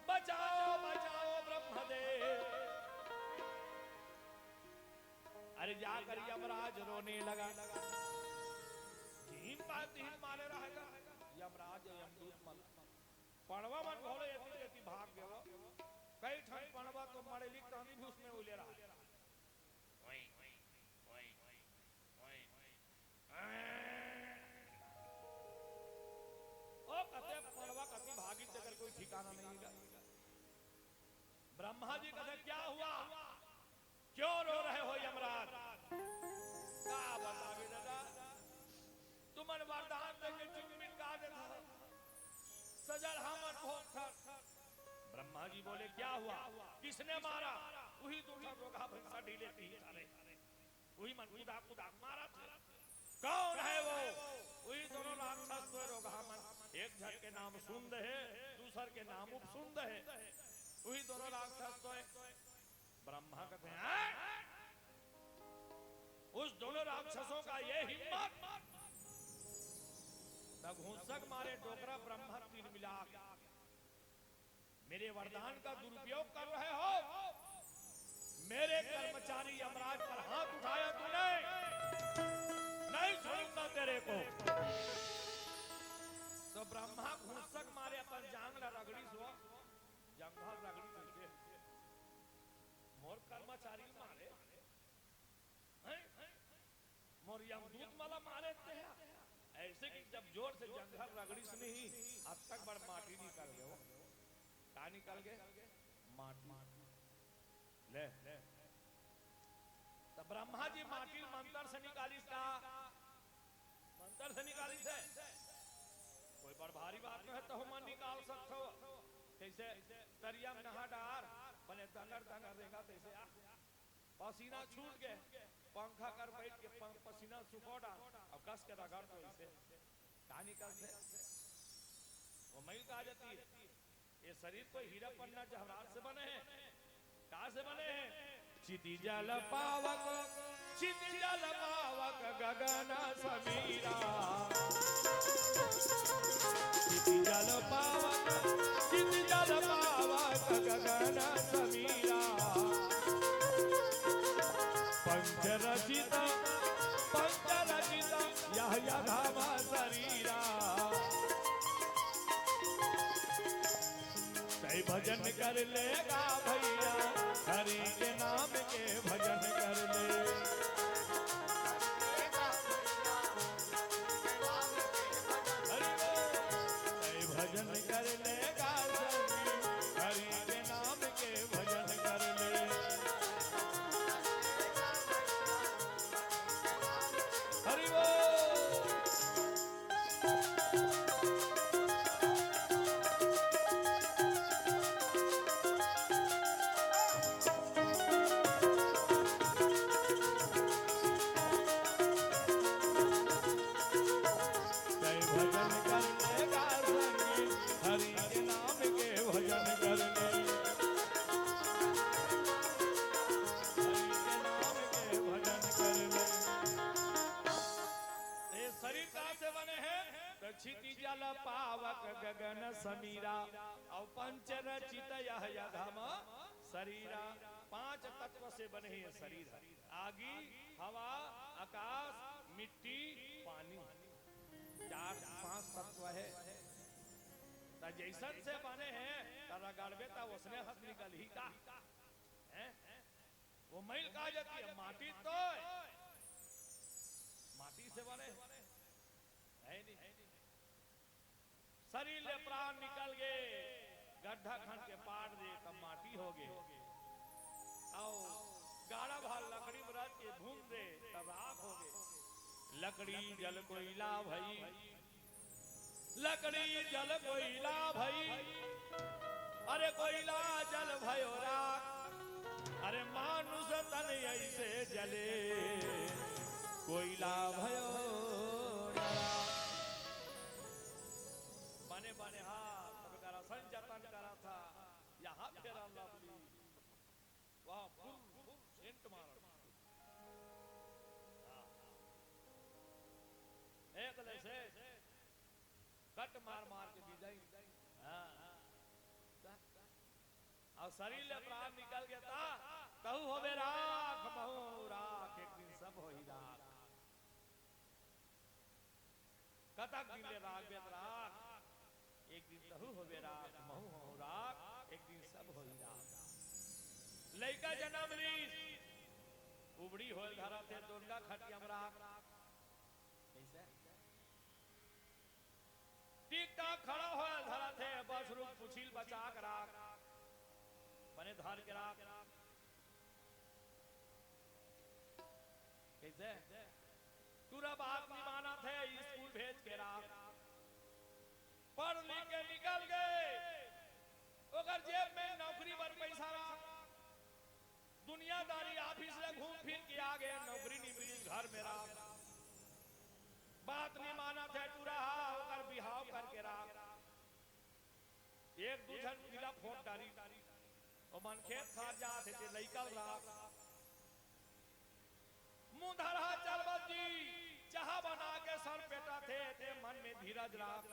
बचाओ बचाओ ब्रह्मदेव। अरे जाकर यमराज रोने लगा तीन मारे रहेगा यमराज यमदूत मल पणवा मन भोले यति भाग गयो कई ठन पणवा तो मरे लिख कहानी भी उसमें उले रहा ओए ओए ओए ओए ओ कते पड़वा कति भागी चकर कोई ठिकाना नहीं मिला। ब्रह्मा जी कहते क्या हुआ क्यों रो रहे हो यमराज क्या बतावे दादा तुमन वरदान देके चुम्बिन का देता सजल हमर भोग था। ब्रह्मा जी बोले क्या हुआ किसने मारा वही दूसरा रोगा भैंसा ढीले थी वही मन कुदा कुदा मारा था कौन है वो वही दोनों राक्षस तो रोगा मन एक झट के नाम सुंद है दूसर के नाम उपसुंद है वही दोनों राक्षस तो ब्रह्मा कहते हैं उस दोनों राक्षसों का ये हिम्मत घूंसक मारे डोकरा ब्रह्मा तीन मिला मेरे वरदान का दुरुपयोग कर रहे हो मेरे कर्मचारी यमराज पर हाथ उठाया तूने नहीं छोड़ूंगा तेरे को। तो ब्रह्मा घूंसक मारे अपन जांगला रगड़ी सो जंघा रगड़ी करके मोर कर्मचारी मारे मोर यमदूत माला मारे थे ऐसे कि जब जोर से जंघा रगड़ी से नहीं अब तक बड़ माटी निकल गए का निकल गए माटी ले तो ब्रह्मा जी माटी मंत्र से निकाली था मंत्र से निकाली थे कोई बड़ भारी बात नहीं है तो हम निकाल सकते हो कैसे दरिया में नहा डार बने दंगर दंगर रहेगा कैसे पसीना छूट गए पंखा कर बैठ के पसीना सुखो डाल अब कस के रगड़ तो इसे का निकलते वो मैल कहा जाती है ये शरीर कोई हीरा पन्ना जवाहरात से बने हैं कहां से बने हैं चिति जल पावक गगन समीरा चिति जल पावक गगन समीरा पंच रचित यह यघाम शरीरा कई भजन कर लेगा भैया हरि के नाम के भजन कर ले कई भजन कर लेगा हरि के नाम के भजन कर ले हरि बोल। शरीर कहाँ से बने हैं? तो क्षिति जल पावक गगन समीरा और पंच रचित यह यधम शरीरा। 5 तत्व से बने हैं शरीर। आगी, हवा, आकाश, मिट्टी, पानी। 4-5 तत्व है। तो जैसन से बने हैं तारा गड़बे ता उसने हद निकल ही का है? वो मैल कहा जाती है माटी। तो माटी से बने है नहीं। शरीर ले प्राण निकल गए, गड्ढा खन के पाट दे तब माटी हो गए। आओ गाड़ा भाल लकड़ी में रख के भून दे तब राख हो गए। लकड़ी जल कोयला भई, लकड़ी जल कोयला भई, अरे कोयला जल भयो राख। अरे मानुष तन ऐसे जले, कोयला भयो राख। बने बने हाथ करा संजतन करा था यहाँ फेरा लवली। वाह फुल सेंट मारा एक से कट मार मार के विजयी। और शरीर ले प्राण निकल गया था कहू होवे राख महू राख। एक दिन सब हो ही राख। कतक दिन ले राख बेत राख, एक दिन तहु होवे राख महू हो राख। एक दिन सब हो ही राख। लइका जन्म ली उबड़ी होल धरा थे दोनगा खटिया में राख। कैसे ठीक ठाक खड़ा हो धरा थे बस रुक पुछिल बचा कर राख। बने धार के राख। कैसे तुरा बात नहीं माना थे स्कूल भेज के राख। पढ़ लिख के निकल गए अगर जेब में नौकरी पर पैसा राख। दुनियादारी ऑफिस से घूम फिर के आ गए, नौकरी नहीं मिली घर में राख। बात नहीं माना थे तुरा होकर बिहाव करके राख। एक दूसर मिला फोन डाली और मन खेत खा जाते थे लइका राख। मुंह धरा चरबत जी चाह बना के सर पेटा थे मन में धीरज राख।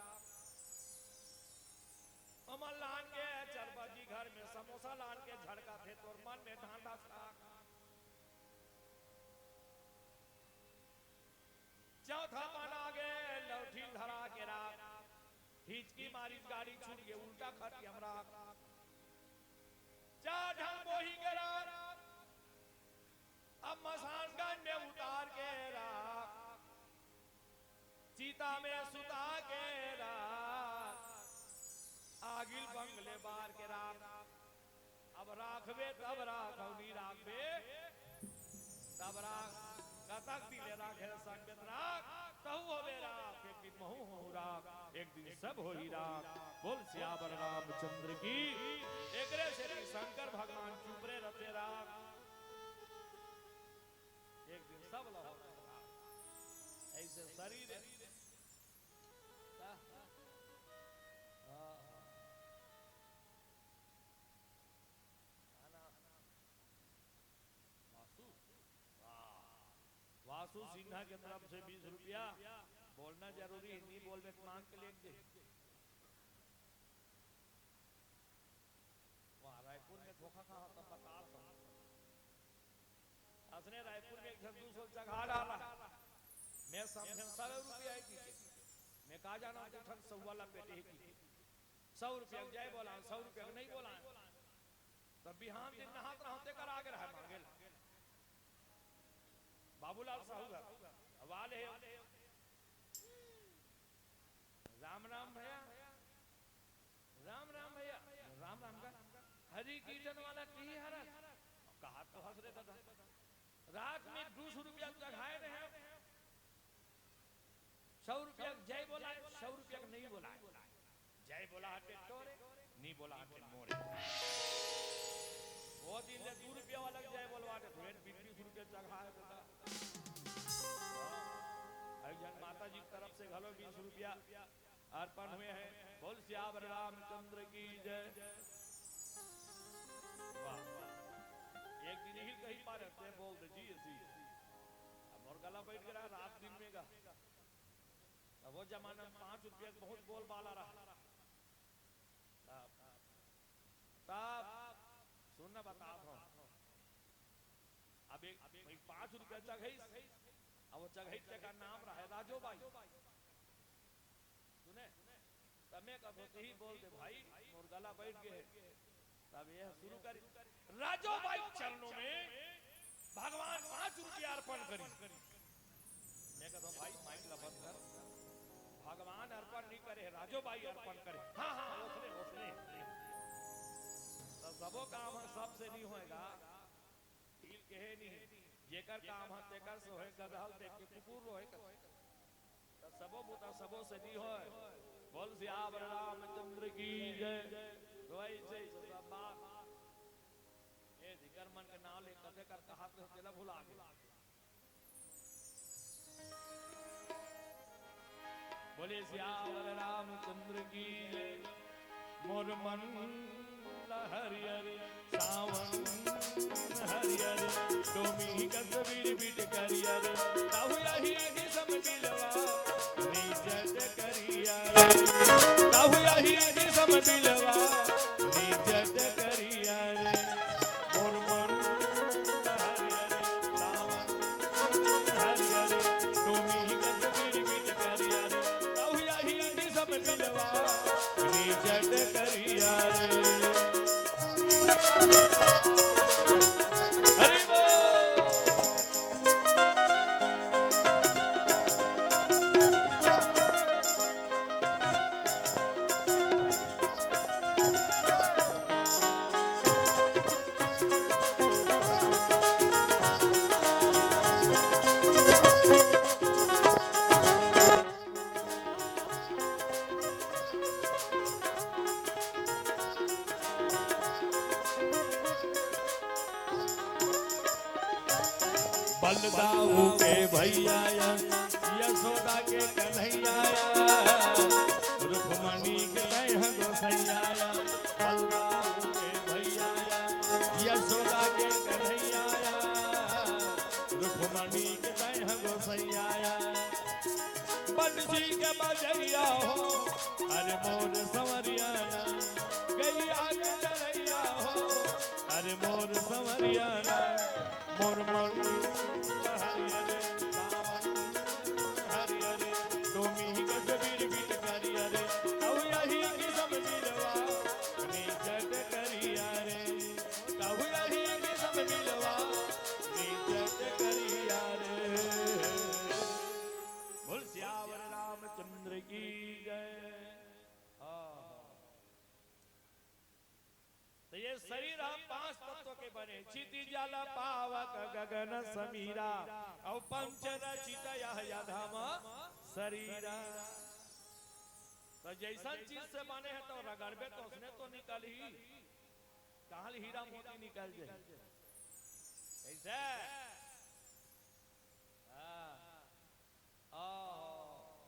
अमल लान के चरबत जी घर में समोसा लान के झड़का थे तो मन में ढांढा राख। चौथा मन आगे लौठी धरा के राख। हिचकी मारी गाड़ी छूट गई उल्टा खटी हमरा। चार ढंग बोही के राख। अब मसानगंज में उतार के राख। चीता में सुता के राख। आगिल बंगले बार के राख। अब राखबे तब राखौनी राखबे तब राख। कतक दिले राखे संगत राख तहु होवे राख। एक दिन महू हो राख, एक दिन सब हो ही राख। बोल सियावर रामचंद्र की। एकरे श्री शंकर भगवान चुपरे रहते राख। एक दिन सब लहो ऐसे शरीर वासु सिन्हा के तरफ से 20 रुपया। बोलना जरूरी, हिंदी बोलने मांग के लेके वहां रायपुर में धोखा खा होता बता असने रायपुर में 100-200 जगह डाला। मैं समझे 100 रुपया की मैं कहा जाना उठन 100 वाला पेटे की 100 रुपया जाए बोला 100 रुपया नहीं बोला। तब बिहान दिन नहात रहते कर आगे रहा मांगे बाबूलाल साहू वाले राम राम भैया राम राम भैया राम राम का हरी कीर्तन वाला की हरा कहा तो हंस रहे दादा। रात में 200 रुपया चढ़ाए रहे 100 रुपया जय बोला 100 रुपया नहीं बोला। जय बोला हटे तोरे नहीं बोला हटे मोरे। वो दिन ले 2 रुपया वाला जय बोलवाटे फिर 20 रुपया चढ़ाए दादा। जन माता जी की तरफ से घलो 20 रुपया अर्पण हुए हैं। बोल सियावर रामचंद्र की जय। वाह एक दिन ही कहीं पार बोल दे जी ऐसी अब और गला बैठ गया रात दिन में गा वो जमाना में 5 रुपये बहुत बोलबाला रहा। तब सुनना बताओ अब एक 5 रुपये जगह अब वो जगह का नाम रहा है राजो भाई। सुने तब मैं कब होते ही बोल दे भाई मोर गला बैठ गए। तब यह शुरू कर राजो भाई चरणों में भगवान 5 रुपया अर्पण करी। मैं कहता हूँ भाई माइक ला बंद कर, भगवान अर्पण नहीं करे राजो भाई अर्पण करे। हाँ हाँ उसने तो सबो काम है सबसे नहीं होएगा। ढील के नहीं जेकर काम है तेकर से होए गदहल देख के कुकुर रोए तो सबो बुता सबो से नहीं होए। बोल सियावर रामचंद्र की जय। तो ऐसे सब बात ये जिगर मन के नाम ले कथे कर कहा तो चला भुला गया। बोले सियावर रामचंद्र की जय। मोर मन हरियर सावन हरियर डोमी कसबीर बिट करियर ताहु यही सम बिलवा निजत करियर ताहु यही सम बिलवा निजत करियर। मोर मन हरियर सावन हरियर डोमी कसबीर बिट करियर ताहु यही सम बिलवा निजत करियर। बलदाऊ के भैया यशोदा के कन्हैया रुक्मणी के गोसैया। बलदाऊ के भैया यशोदा के कन्हैया रुक्मणी के गोसैया। बंसी के बजैया हो अरे मोर संवरिया गैया के चरैया हो अरे मोर संवरिया। मोर मन हरियर सावन हरियर डोमी कसबीर बिट करियर ताहु यही किसम बिलवा निजत करियर ताहु यही किसम बिलवा निजत करियर। बोल सियावर रामचंद्र की जय। तो ये शरीर हम 5 तत्वों के बने चिति जल पावक गगन समीरा और पंच रचित यह धाम शरीरा। तो जैसा चीज से बने हैं तो रगड़बे तो उसने तो निकल ही कहाँ हीरा मोती निकल जाए ऐसे।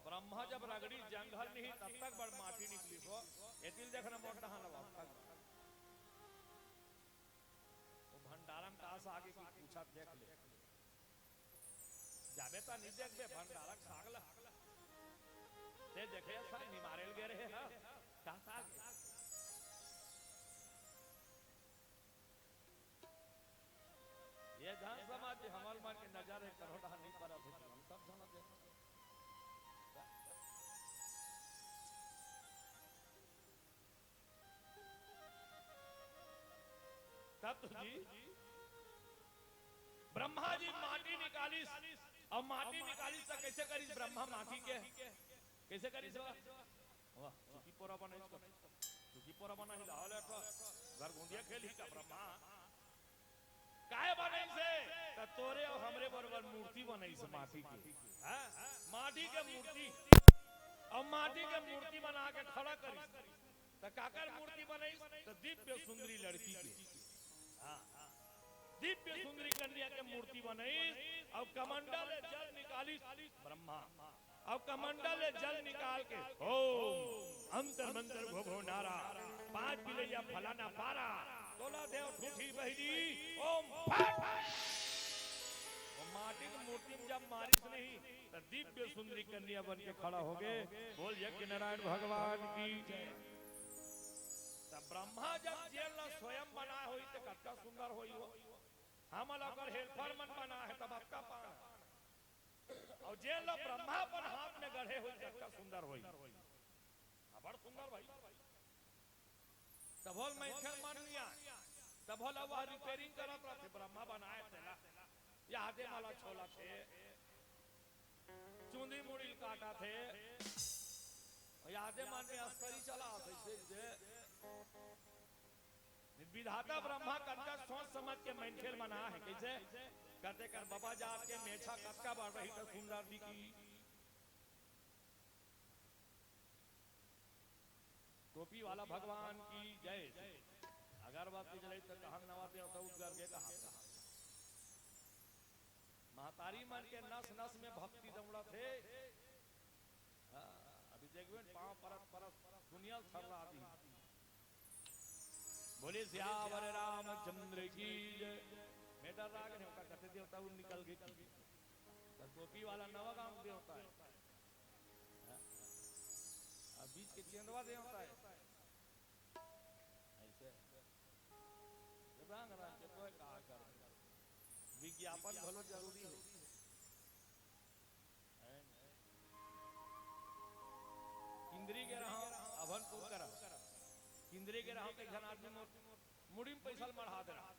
ब्रह्मा जब रगड़ी जंगल नहीं तब तक बड़ माटी निकली तो ये दिल देखना मोटा भंडारम का आगे की पूछा देख ले जाबे तो नहीं देख बे भंडारक सागला ते देखे ऐसा नहीं मारेल गे रहे हैं का साग। ये जान समाज हमार मान के नजारे करोड़ा नहीं पड़ा थे हम सब समझ गए। तब जी ब्रह्मा जी माटी निकाली और माटी निकाली तो कैसे करी ब्रह्मा माटी के कैसे करी वाह चुकी पोरा बना इसको चुकी पोरा बना ही लाहौल तो घर गुंदिया खेली का ब्रह्मा काहे बने से तो तोरे और हमरे बराबर मूर्ति बनाई से माटी की। हां माटी के मूर्ति और माटी के मूर्ति बना के खड़ा करी तो काकर मूर्ति बनाई तो दिव्य सुंदरी लड़की की दिव्य सुंदरी कन्या के मूर्ति बनाई और कमंडल जल निकाली ब्रह्मा और कमंडल जल निकाल के ओम अंतर मंत्र भो नारा 5 बिलैया फलाना पारा तोला देव ठूठी बहिरी ओम फट माटी की मूर्ति में जब मारिस नहीं तो दिव्य सुंदरी कन्या बन के खड़ा हो गए। बोल यज्ञ नारायण भगवान की जय। तब ब्रह्मा जब जेल न स्वयं बना हुई तो कत्का सुंदर हुई हो। हम अगर हेल्पर मन बना है तब आपका पान और जेल ब्रह्मा पर हाथ में गढ़े हुई कत्का सुंदर हुई। बड़ सुंदर भाई। तब मैं मान लिया तब वह रिपेयरिंग करत रहे ब्रह्मा बनाए थे यादे माला छोला थे चूंदी मुड़ी काटा थे यादे मान में अस्तरी चला से विधाता ब्रह्मा कटका सोच समझ के मैंखेल बना है कैसे कहते कर बाबा जात के मेछा कटका बढ़ रही तो सुंदर दिखी। टोपी वाला भगवान की जय। अगरबत्ती जलाई तो कहा नवाते होता उद्गर के कहा महतारी मन के नस नस में भक्ति दौड़ा थे। अभी देखो पांव परत परत दुनिया थर रहा थी। बोले सियावर रामचंद्र की जय। मैं डर रहा नहीं होता कहते देवता वो निकल गई टोपी वाला नवा गांव दे होता है बीच के चेंदवा दे होता है ऐसे के तो कहा कर विज्ञापन भलो जरूरी है। इंद्री के रहा अभनपुर कर इंद्री के रहा एक जन आदमी मुड़ी में पैसा मढ़ा दे रहा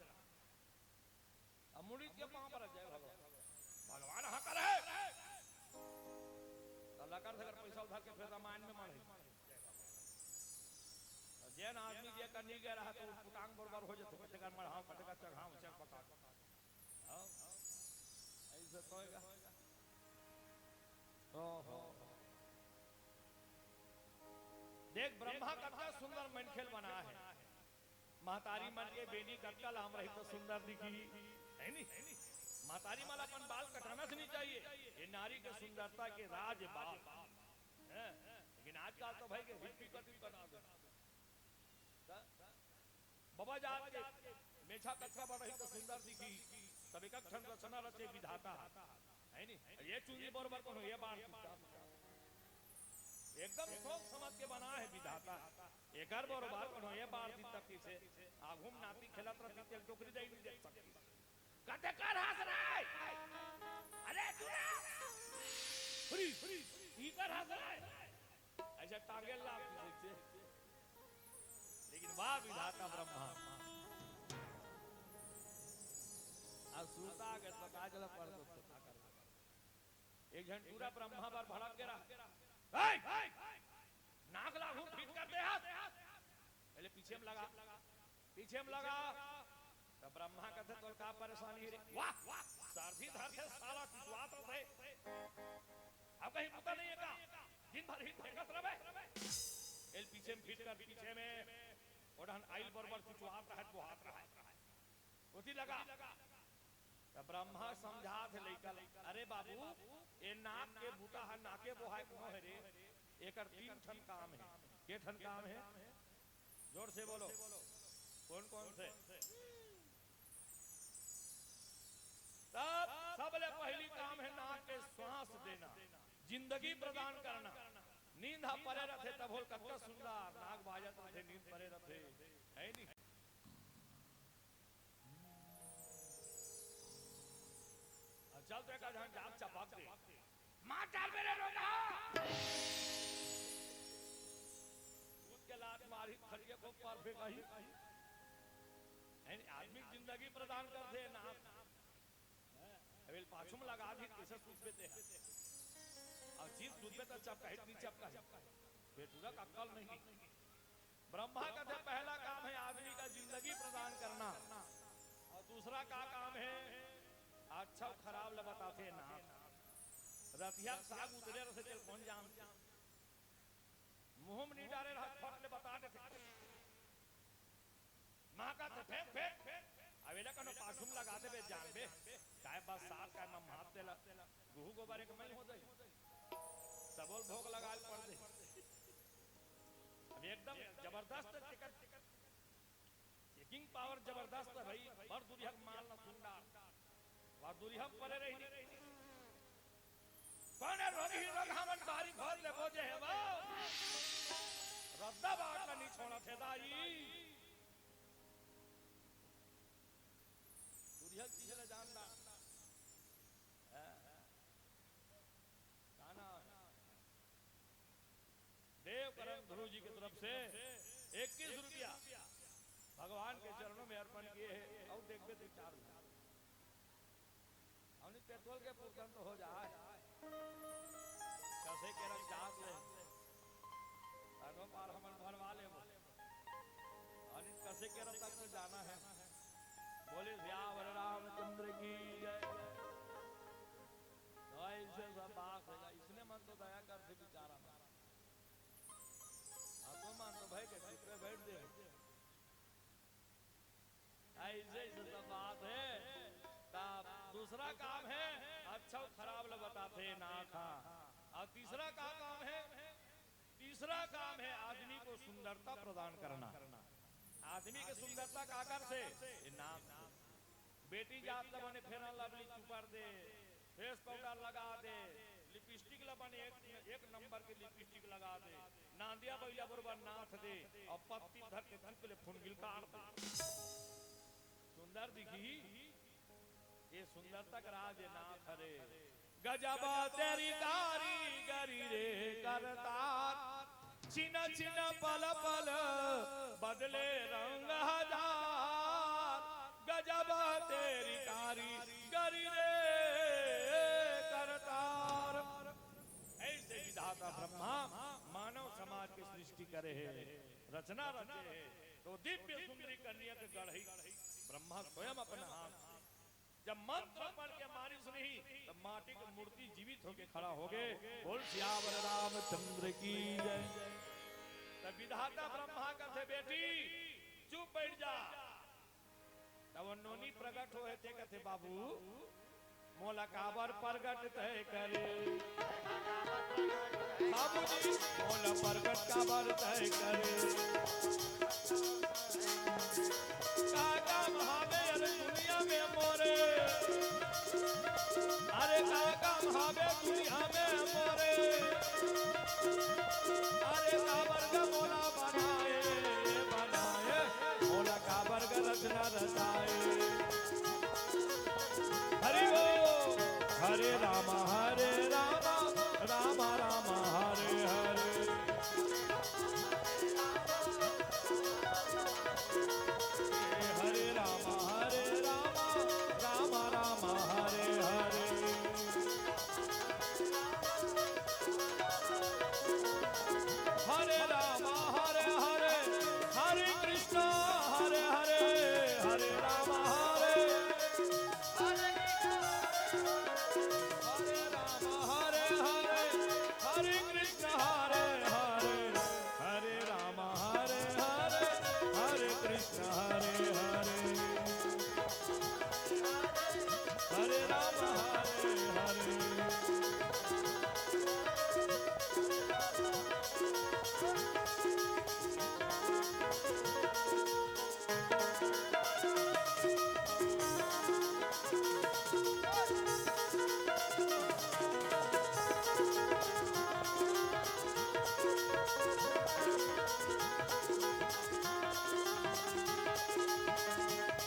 अब मुड़ी के पांव पर जय भगवान हाँ कर अल्लाह कर अगर पैसा उधार के फिर रामायण में मारे जैन आदमी जे करनी गया रहा तो पुटांग बरबर हो जाते कटका मढ़ाओ कटका चढ़ाओ चक पका ऐसे कहेगा। ओहो देख ब्रह्मा कटका सुंदर मनखेल बना है। महतारी मन के बेनी कटका लाम रही तो सुंदर दिखी है नहीं। महतारी माला अपन बाल कटाना से नहीं चाहिए ये नारी के सुंदरता के राज बाल है। लेकिन आजकल तो भाई के हिप्पी कटिंग बना दे बाबा जात के मेछा कटका बढ़ रही तो सुंदर दिखी तब एक क्षण रचना रचे विधाता है नहीं। ये चुनी बरबर को ये बात एकदम सोच समझ के बना है विधाता एक बरबार को ये बात तक से आघुम नाती खिलत रही तेल टोकरी दे नहीं देख सकती कहते कर हंस रहा है अरे फ्री कर हंस रहा है ऐसा टांगे लाग से। लेकिन वाह विधाता ब्रह्मा असुरता के पता चला पर एक जन पूरा ब्रह्मा पर भड़क गिरा नाक लागू फिट कर दे हाथ पहले पीछे में लगा तो ब्रह्मा कहते तो क्या परेशानी रे वाह सारथी धर से सारा खिंचवात रहे अब कहीं पता नहीं है का दिन भर ही फेंकत रहे एल पीछे में फिट कर पीछे में ओढ़न आइल बरबर खिंचवात रहे वो हाथ रहा उसी लगा तो ब्रह्मा समझा थे लइका अरे बाबू ये नाक के बूटा है नाके बोहाय कौन है रे एकर 3 ठन काम है। के ठन काम है जोर से बोलो कौन कौन से। तब सबले पहली काम है नाक के श्वास देना जिंदगी प्रदान करना। नींद परे रखे तब होल कत्का सुंदर नाक बाजत रहे नींद परे रखे है नहीं। चल तो का जहां जाप चपाक दे मां डाल मेरे रोना दूध के लात मारी खड़िए को पर फेंकाई यानी आदमी जिंदगी प्रदान करते ना अबेल पाछुम लगा दी कैसे सूझ पेते और चीज दूध पे तो चपका है नहीं चपका है बेटूरा का अक्ल नहीं। ब्रह्मा का पहला काम है आदमी का जिंदगी प्रदान करना और दूसरा का काम है अच्छा खराब ल बताते ना रतिया साग उतरे रहे चल कौन जान मुंह में नहीं डाले रहा फट ले बता दे मां का तो फेंक अवेला कनो पाछुम लगा दे बे जान बे काय बस साथ काय मम हाथ देला गुहू गोबर एक मैं हो जाए सबोल भोग लगा पड़ दे अब एकदम जबरदस्त टिकट चेकिंग पावर जबरदस्त है भाई बड़ दुनिया माल ना सुंडा और दूरी हम परे रही कौन है रोनी रघावन बारी भर ले बोझे है वो रद्दा बात नहीं छोड़ा थे दाई दूरी हम चीज ले जानना गाना देव करम ध्रुव जी की तरफ से 21 रुपया भगवान के चरणों में अर्पण किए हैं और देखते थे 4 हमने पेट्रोल के पूर्तन तो हो जाए कैसे के रंग जाग ले पार हम भरवा ले और कैसे के रंग तक तो जाना है बोले श्यावर रामचंद्र की जय ऐसे सब बात है इसने मन तो दया कर से बिचारा तो मान तो भाई के पे बैठ दे ऐसे सब बात है तब दूसरा काम है अच्छा खराब ल बताते ना खा और तीसरा क्या काम है तीसरा काम है आदमी को सुंदरता प्रदान करना आदमी के सुंदरता का आकार से नाम बेटी जात बने फेरन लवली चुपर दे फेस पाउडर लगा दे लिपस्टिक लबने एक नंबर की लिपस्टिक लगा दे नांदिया बैला बरोबर नाथ दे और पत्ती धर के धन पे फुनगिल काट दे सुंदर दिखी ये सुंदरता का राज ना खरे गजब तेरी कारीगरी रे करतार छिन छिन पल पल बदले रंग हजार गजब तेरी कारीगरी रे करतार ऐसे विधाता ब्रह्मा मानव समाज की सृष्टि करे है रचना रचे है तो दिव्य सुंदरी कन्या के गढ़ई ब्रह्मा स्वयं अपना हाथ जब मंत्र पढ़ के मारी सुनी तब माटी की मूर्ति जीवित होके खड़ा हो गए बोल श्यावर रामचंद्र की जय तब विधाता ब्रह्मा कहते बेटी चुप बैठ जा तब नोनी प्रकट हो थे कहते बाबू मोला काबर प्रगट तय करे बाबूजी मोला प्रगट काबर तय करे काका महावे दुनिया में मोरे अरे काका महावे दुनिया में मोरे अरे काबर का मोला बनाए बनाए मोला काबर का रचना रचाए हरि ओ हरे राम राम राम हरे हरे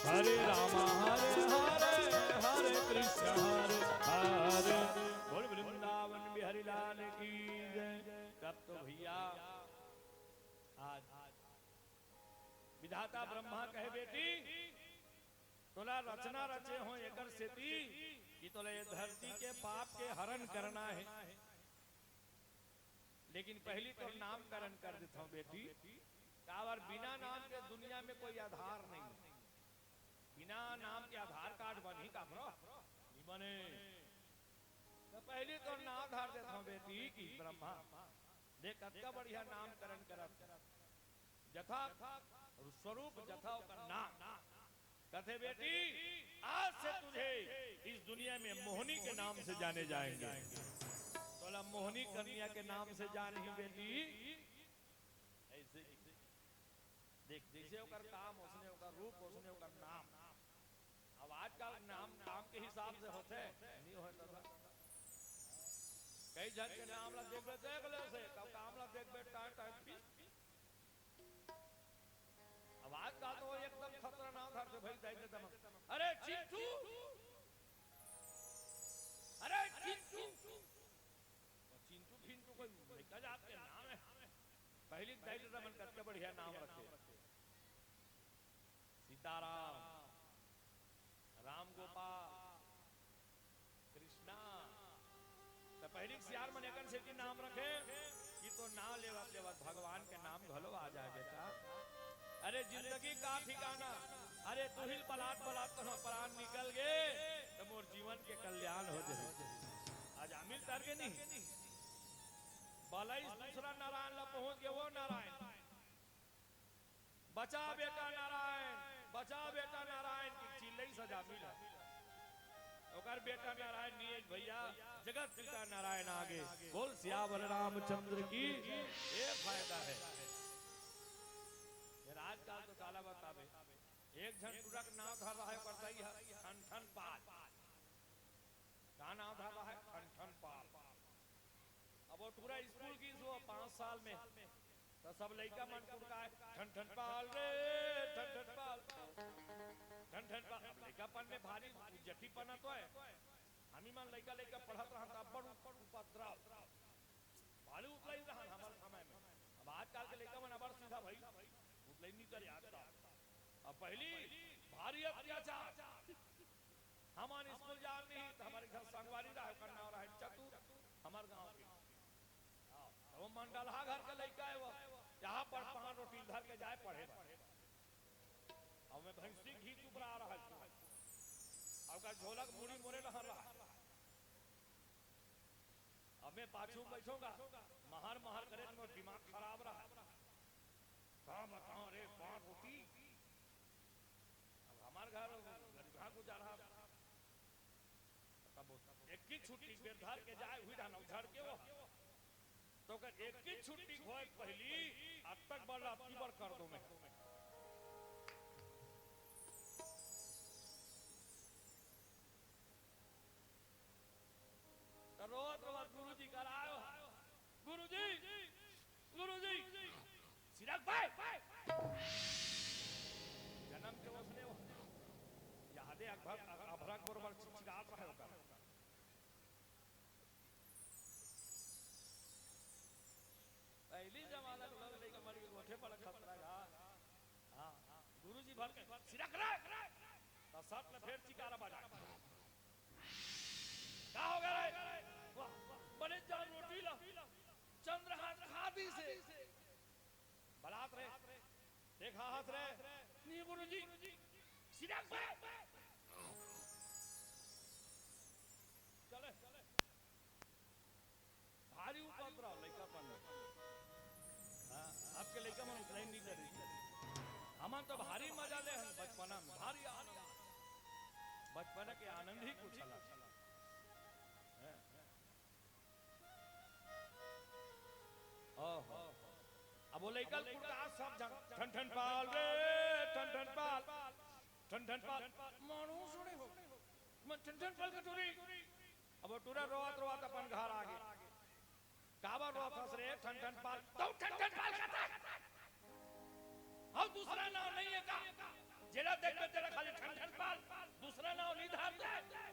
हरे राम हरे हरे हरे कृष्ण हरे हरे बोल वृंदावन बिहारी लाल की जय तब तो भैया आज विधाता ब्रह्मा कहे बेटी तोला रचना रचे हो एकर सेती कि तोला ये धरती के पाप के हरण करना है लेकिन पहली तो नामकरण कर देता हूँ बेटी कावर बिना नाम के दुनिया में कोई आधार नहीं बिना नाम के आधार कार्ड बनी का बने तो पहले तो नाम धार देता हूँ बेटी की ब्रह्मा देख का बढ़िया नामकरण कर जथा स्वरूप जथा का नाम कहते बेटी आज से तुझे इस दुनिया में मोहनी के नाम से जाने जाएंगे तो मोहनी कन्या के नाम से जान ही बेटी ऐसे देख जैसे ओकर काम उसने ओकर रूप उसने ओकर नाम अब आजकल नाम काम के हिसाब से होते नहीं होता था। कई जन के नाम ला देख ले से कब काम ला देख बेटा टाइम भी अब आजकल तो एकदम खतरनाक था भाई जाइए दम। अरे चिंटू, अरे चिंटू, चिंटू फिंटू कोई लड़का जात के नाम है। पहली दैल रमन करके बढ़िया नाम रखे, सीताराम, राम गोपाल, कृष्णा। तो पहली सियार मनेकन से की नाम रखे कि तो नाम लेवत लेवत भगवान के नाम घलो आ जाए बेटा। अरे जिंदगी का ठिकाना, अरे तुहिल पलाट पलाट तो प्राण निकल गए तो मोर जीवन के कल्याण हो जाए। आज अमिल तर के नहीं बलई दूसरा नारायण ला पहुंच गए, वो नारायण बचा बेटा नारायण, बचा बेटा नारायण की चिल्लई सजा मिला। ओकर बेटा नारायण नहीं भैया, जगत पिता नारायण आगे बोल सियावर रामचंद्र की। ये फायदा है आजकल तो काला बतावे। एक जन तुरक नाव धर रहा है करता ही है ठन पाल, का नाम धर रहा है ठन पाल। अब वो पूरा स्कूल की जो 5 साल में तो सब लड़का मन कुड़का है ठन पाल रे ठन पाल ठन पाल। लड़कापन में भारी जट्टीपना तो है। हम ही मन लड़का लड़का पढ़त रहा था बड़ उपद्रव भालू उतलाई रहा हमारे समय में। अब आजकल के लड़का मन अबर सीधा भाई उतलाई नहीं कर याद था। अब पहली भारी अत्याचार हमारे स्कूल जान नहीं तो हमारे घर संगवारी रहा करना रहा है चतु हमारे गांव के वो मंडलहा घर का लड़का है। वो यहाँ पर 5 रोटी धर के जाए पढ़े। अब मैं भैंसी घी चुपरा रहा है, अब का झोलक मुड़ी मोरे रहा। अब मैं पाछू बैठूंगा महर महर करे तो दिमाग खराब रहा। कहाँ बताओ रे 5 रोटी। अब हमारे घर गरीबा गुजारा तब एक ही छुट्टी बेर धर के जाए हुई डाना उधर के वो तो अगर एक ही छुट्टी खोए पहली अब तक बड़ा तीबर कर दो मैं। तो रोज रोज गुरुजी करायो, गुरुजी गुरुजी सिरक भाई जन्म के उसने यादे अभरक बरोबर चिचिगात रहा होगा। पहली जमाना में लोग लेकर मर गए गोठे पर खतरा गा। हां गुरुजी भर के सिरक रे तो सट में फिर चिकारा बजा क्या हो गया रे बड़े जान रोटी ला चंद्रहास खादी से बलात रे देखा हाथ रे नहीं गुरुजी सिरक पे चले भारी उपद्रव लड़का पन। आपके लड़का मन उतलाई नहीं करी। हम तो भारी मजा ले बचपना में भारी आनंद, बचपन के आनंद ही कुछ अलग। अब वो लड़का सब ठन ठन पाल रे ठन ठन पाल ठन ठन पाल मानो सुने हो मन ठन ठन पाल का टूरी। अब वो टूरा रोवत रोवत अपन घर आ गए। काबर रोवत हंस रे ठन ठन पाल तो ठन ठन पाल कहता हम दूसरा नाम नहीं है का जेला देख के तेरा खाली ठन ठन पाल दूसरा नाम नहीं धार दे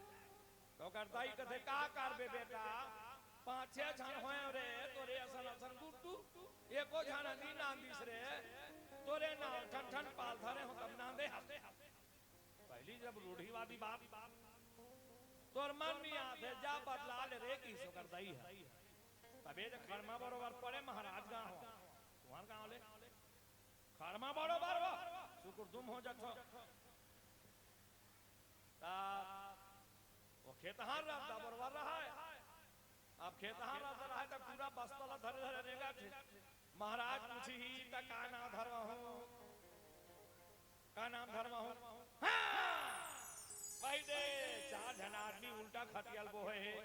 तो करता ही कथे का करबे बेटा 5-6 झान होए रे तोरे असन असन गुट्टू एको झान नी नाम दिस रे तोरे नाम ठन ठन पाल धरे हो तब नाम दे। पहली जब रूढ़ीवादी बात तोर मन में आते जा बदला ले रे की सो करता ही है। तबे जब खरमा बरोबर पड़े महाराज गांव हो तुम्हार गांव ले खरमा बरोबर हो शुक्र तुम हो जातो ता वो खेतहार रहता बरोबर रहा है। अब खेतहार रहा है तो पूरा बस्तला धरे धरे रहेगा थे। महाराज पूछी ही ता का नाम धरवा हूं का नाम धरवा हूं भाई दे 4 जन आदमी उल्टा खटियाल बोहे है।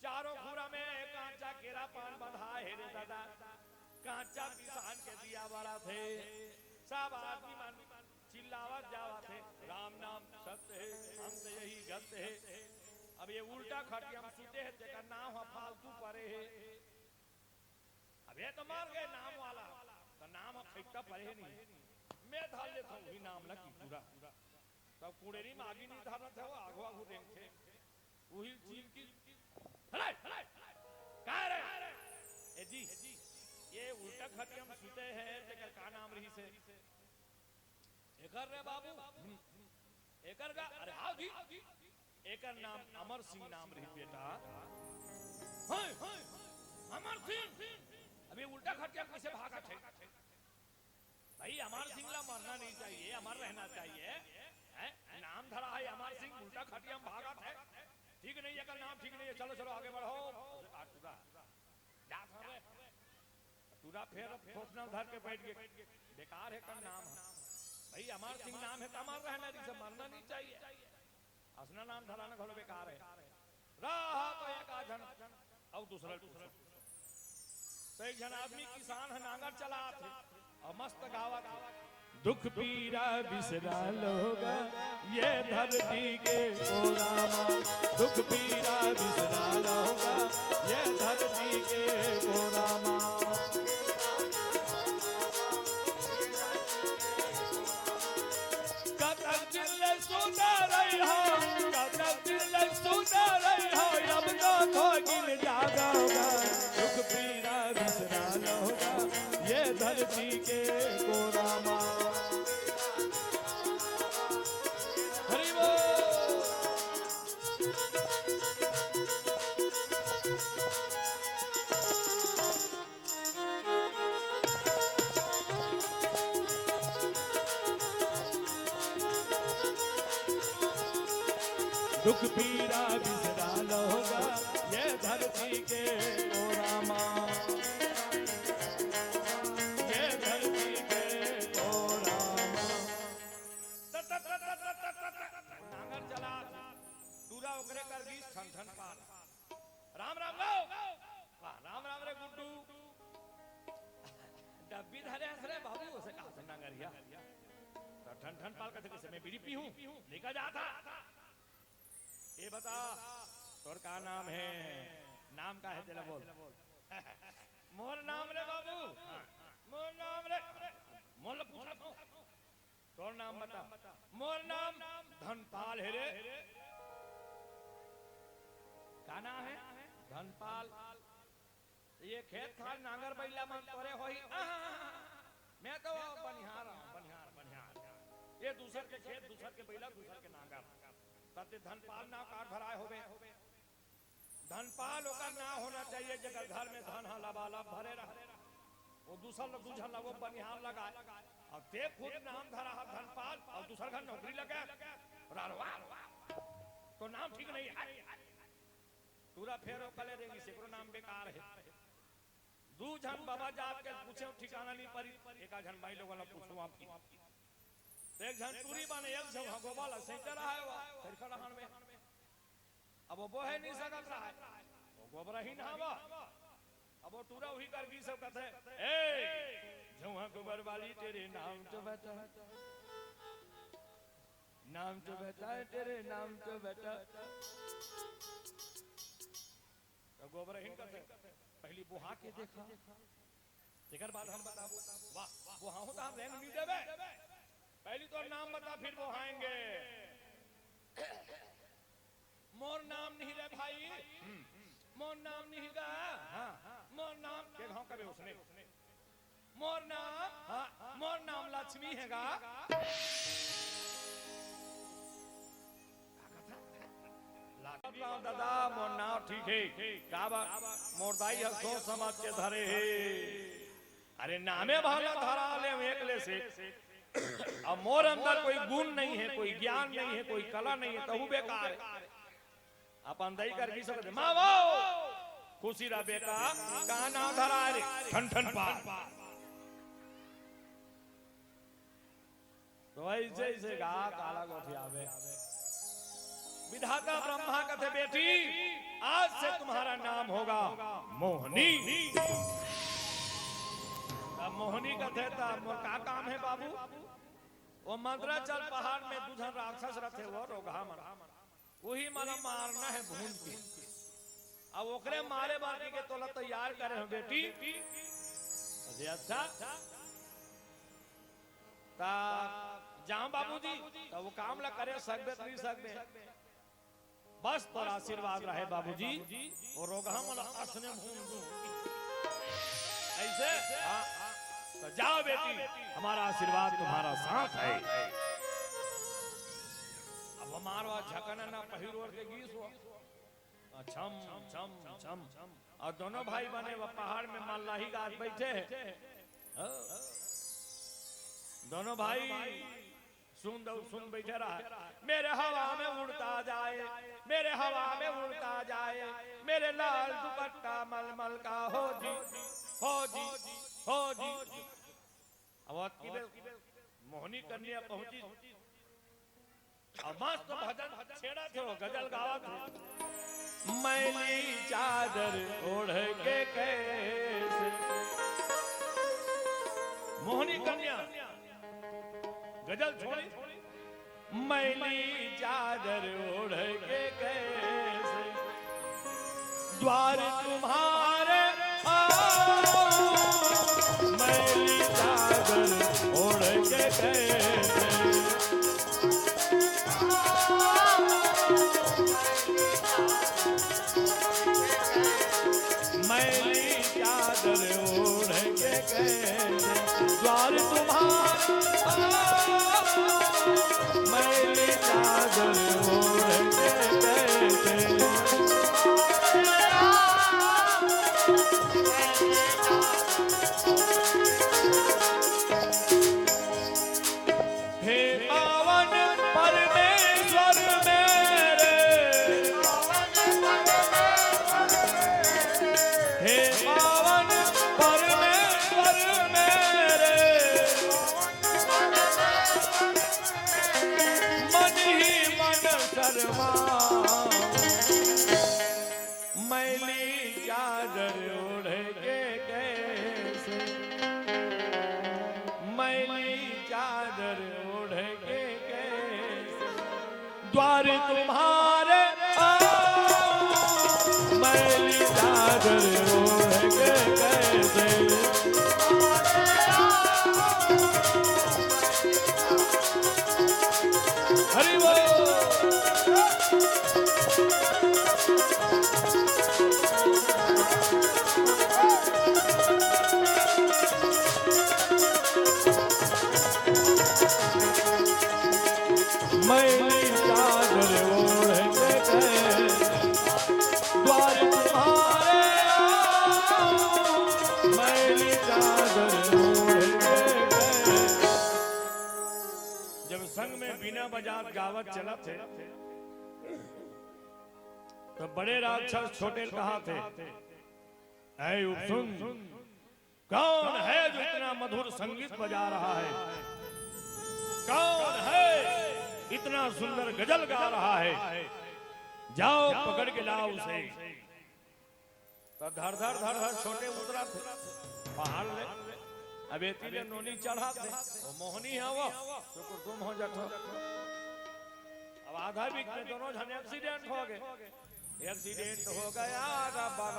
चारों खुरा में कांचा केरा पान बंधा है रे दादा कांचा किसान के दिया वाला थे। सब आदमी मान चिल्लावत जावत है राम नाम सत्य है अंत यही गत है। अब ये उल्टा खटिया हम सुते है तेरा नाम है फालतू परे है। अब ये तो मार गए नाम वाला तो नाम खैटा परे नहीं मैं धार लेता हूँ नाम ना की पूरा तब कूड़े नहीं मागी नहीं धारना था वो आगो आगो देंगे वही चीज की हलाय हलाय कहाँ रहे ए जी ये उल्टा खटिया हम सुते हैं तेरा का नाम रही से एकर रे बाबू एकर का अरे हाँ जी एकर नाम अमर सिंह नाम रही बेटा अमर सिंह। अभी उल्टा खटिया कैसे भागा थे भाई अमर सिंह ला मरना नहीं चाहिए अमर रहना चाहिए नाम धरा है अमर सिंह उल्टा खटिया में भागा थे ठीक नहीं है नाम ठीक नहीं है चलो चलो आगे बढ़ो टूरा फिर ठोसना धर के बैठ गए बेकार है का नाम भाई अमर सिंह नाम है तो अमर रहना चाहिए मरना नहीं चाहिए असना नाम धराना घोलो बेकार है रहा तो एक आधन और दूसरा तो एक जन आदमी किसान है नांगर चला थे और मस्त गावा दुख पीरा बिसरा लोगा ये धरती के ओ रामा दुख पीरा बिसरा लोगा ये धरती के ओ रामा। कतक दिल सुना रही हो कतक दिल सुना रही हो अब तो खोगिल जागा होगा दुख पीरा बिसरा लोगा ये धरती के ओ रामा। दुख पीरा बिसरा लोगा ये धरती के ओ रामा ये धरती के ओ रामा। नांगर चला टूरा ओकरे कर गीस ठन ठन पार राम राम लो वाह राम राम रे गुड्डू डब्बी धरे हसरे बाबू उसे कहा से नांगरिया ठन ठन पाल कहते कैसे मैं बीड़ी पी हूं लेकर जाता ये बता तोर का नाम है नाम का है तेरा बोल मोर नाम रे बाबू मोर नाम रे मोल पूछा तोर नाम बता मोर नाम धनपाल है रे का नाम है धनपाल ये खेत खाल नांगर बैला मन तोरे होई मैं तो बनिहार ये दूसर के खेत दूसर के बैला दूसर के नांगर तते धनपाल ना कार भराए होवे धनपाल ओकर ना होना चाहिए जगह घर में धन लबालब भरे रहे वो दूसर दूझन वो बनिहार लगाए अब ते खुद नाम धरा है धनपाल और दूसर घर नौकरी लगे तो नाम ठीक नहीं है पूरा फेरो कले देंगे सेकरो नाम बेकार है दू जन बाबा जात के पूछे ठिकाना नहीं परी एक जन भाई लोगों ने पूछो आपकी एक जन टूरी बने एक जन गोबाला सेंटर रहा है फिर खड़ाहन में अब वो है नहीं सकत रहा है वो गोबरा ही ना बा अब वो टूरा वही कर गई सब कहते ए जवा गोबर वाली तेरे नाम तो बता तेरे नाम तो बता तो गोबरा ही कहते पहली बुहा के देखा तेकर बाद हम बताबो वाह बुहा हो तो हम रहने नहीं देबे पहली तो नाम बता फिर वो आएंगे मोर नाम नहीं रे भाई मोर नाम नहीं गा मोर नाम के गांव कबे उसने मोर नाम लक्ष्मी है गा दादा मोर नाम ठीक है काबा मोर दाई हसो समाज के धरे है अरे नामे भाला धरा ले एकले से अब मोर अंदर कोई गुण नहीं है कोई ज्ञान नहीं है कोई कला नहीं है तहु बेकार है अपन दई कर भी सकते माँ वो खुशी रा बेटा काना धरा रे ठन ठन पार तो ऐसे ऐसे गा काला गोठी आवे विधाता ब्रह्मा कहते बेटी आज से तुम्हारा नाम होगा मोहनी मोहनी कहते था मोर का काम है बाबू वो मंदराचल पहाड़ में दूधन राक्षस रथे वो रोगा मन वही मला मारना है भून के अब ओकरे मारे बाकी के तोला तैयार करे हो बेटी अरे अच्छा ता जाओ बाबूजी तो वो काम ला करे सकबे नहीं सकबे बस तो आशीर्वाद रहे बाबूजी और रोगा मला असने भून दूं ऐसे हाँ तो जाओ बेटी हमारा आशीर्वाद तुम्हारा साथ है अब हमारा झकना ना पहिरोर के गीस हो छम छम छम और दोनों भाई बने वो पहाड़ में मल्लाही गाज बैठे हैं दोनों भाई सुन बैठे रहा मेरे हवा में उड़ता जाए मेरे हवा में उड़ता जाए मेरे लाल दुपट्टा मलमल का हो जी हो जी हो जी अब मोहनी कन्या पहुंची अब मस्त भजन छेड़ा थे वो गजल गावा थे मैली चादर ओढ़ के कैसे मोहनी कन्या गजल छोड़ी मैली चादर ओढ़ के कैसे द्वार तुम्हारे मैली चादर ओढ़ के कैसे मैली चादर ओढ़ के कैसे द्वार तुम्हारा मैली चादर ओढ़ के कैसे हे पावन परमेश्वर मेरे हे पावन परमेश्वर मेरे मन ही मन शर्मा मैली चादर ओढ़ के कैसे मैली चादर ओढ़ के कैसे द्वार तुम्हारे मैली चादर ओढ़ के कैसे हरि बोल मैली चादर ओढ़ के कैसे द्वार तुम्हारे मैली चादर ओढ़ के कैसे जब संग में बिना बजात गावत चला थे तो बड़े राक्षस छोटे कहा थे ऐ उपसुन कौन है जो इतना मधुर संगीत बजा रहा है कौन है इतना सुंदर गजल गा रहा है जाओ पकड़ के लाओ उसे तो धर धर धर धर छोटे उतरा थे पहाड़ ले अब इतने नोनी चढ़ा थे वो मोहनी है वो शुक्र तुम हो जाओ अब आधा बीच में दोनों जन एक्सीडेंट हो गए एक्सीडेंट हो गया रब्बा